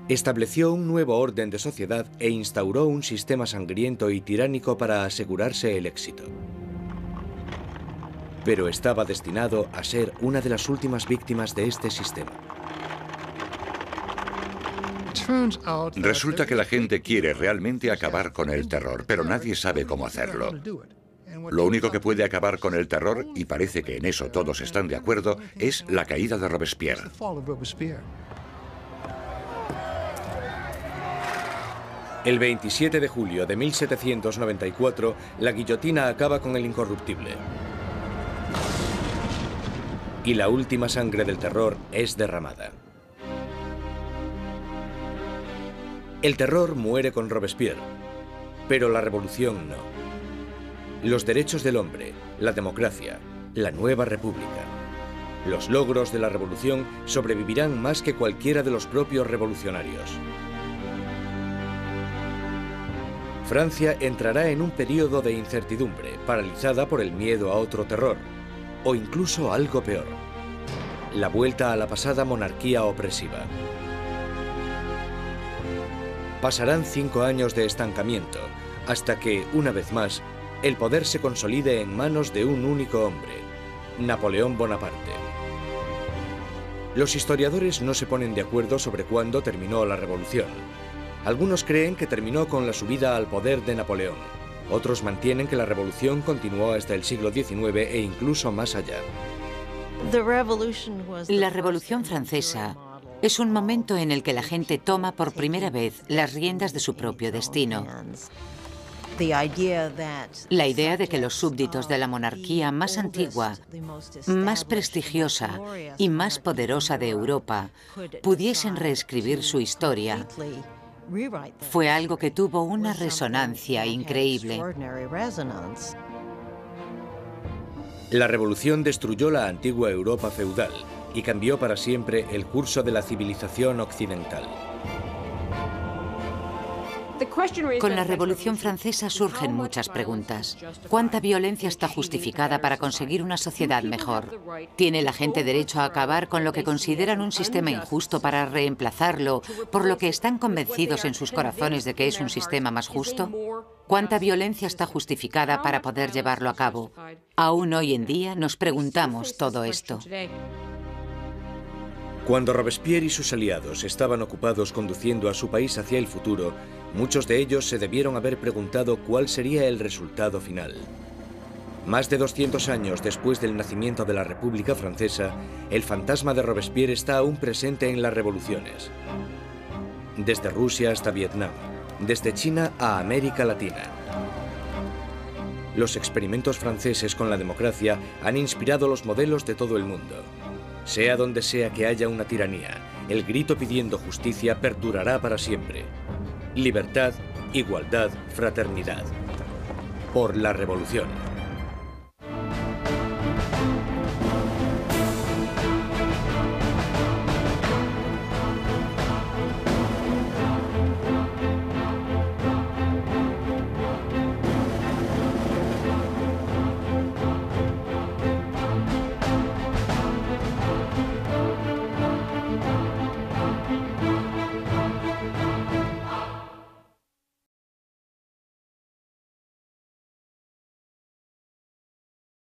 Estableció un nuevo orden de sociedad e instauró un sistema sangriento y tiránico para asegurarse el éxito. Pero estaba destinado a ser una de las últimas víctimas de este sistema. Resulta que la gente quiere realmente acabar con el terror, pero nadie sabe cómo hacerlo. Lo único que puede acabar con el terror, y parece que en eso todos están de acuerdo, es la caída de Robespierre. El 27 de julio de 1794, la guillotina acaba con el incorruptible. Y la última sangre del terror es derramada. El terror muere con Robespierre, pero la revolución no. Los derechos del hombre, la democracia, la nueva república. Los logros de la revolución sobrevivirán más que cualquiera de los propios revolucionarios. Francia entrará en un periodo de incertidumbre, paralizada por el miedo a otro terror, o incluso algo peor: la vuelta a la pasada monarquía opresiva. Pasarán 5 años de estancamiento, hasta que, una vez más, el poder se consolide en manos de un único hombre, Napoleón Bonaparte. Los historiadores no se ponen de acuerdo sobre cuándo terminó la revolución. Algunos creen que terminó con la subida al poder de Napoleón. Otros mantienen que la revolución continuó hasta el siglo XIX e incluso más allá. La Revolución Francesa es un momento en el que la gente toma por primera vez las riendas de su propio destino. La idea de que los súbditos de la monarquía más antigua, más prestigiosa y más poderosa de Europa pudiesen reescribir su historia fue algo que tuvo una resonancia increíble. La revolución destruyó la antigua Europa feudal y cambió para siempre el curso de la civilización occidental. Con la Revolución Francesa surgen muchas preguntas. ¿Cuánta violencia está justificada para conseguir una sociedad mejor? ¿Tiene la gente derecho a acabar con lo que consideran un sistema injusto para reemplazarlo por lo que están convencidos en sus corazones de que es un sistema más justo? ¿Cuánta violencia está justificada para poder llevarlo a cabo? Aún hoy en día nos preguntamos todo esto. Cuando Robespierre y sus aliados estaban ocupados conduciendo a su país hacia el futuro, muchos de ellos se debieron haber preguntado cuál sería el resultado final. Más de 200 años después del nacimiento de la República Francesa, el fantasma de Robespierre está aún presente en las revoluciones. Desde Rusia hasta Vietnam, desde China a América Latina. Los experimentos franceses con la democracia han inspirado los modelos de todo el mundo. Sea donde sea que haya una tiranía, el grito pidiendo justicia perdurará para siempre. Libertad, igualdad, fraternidad. Por la revolución.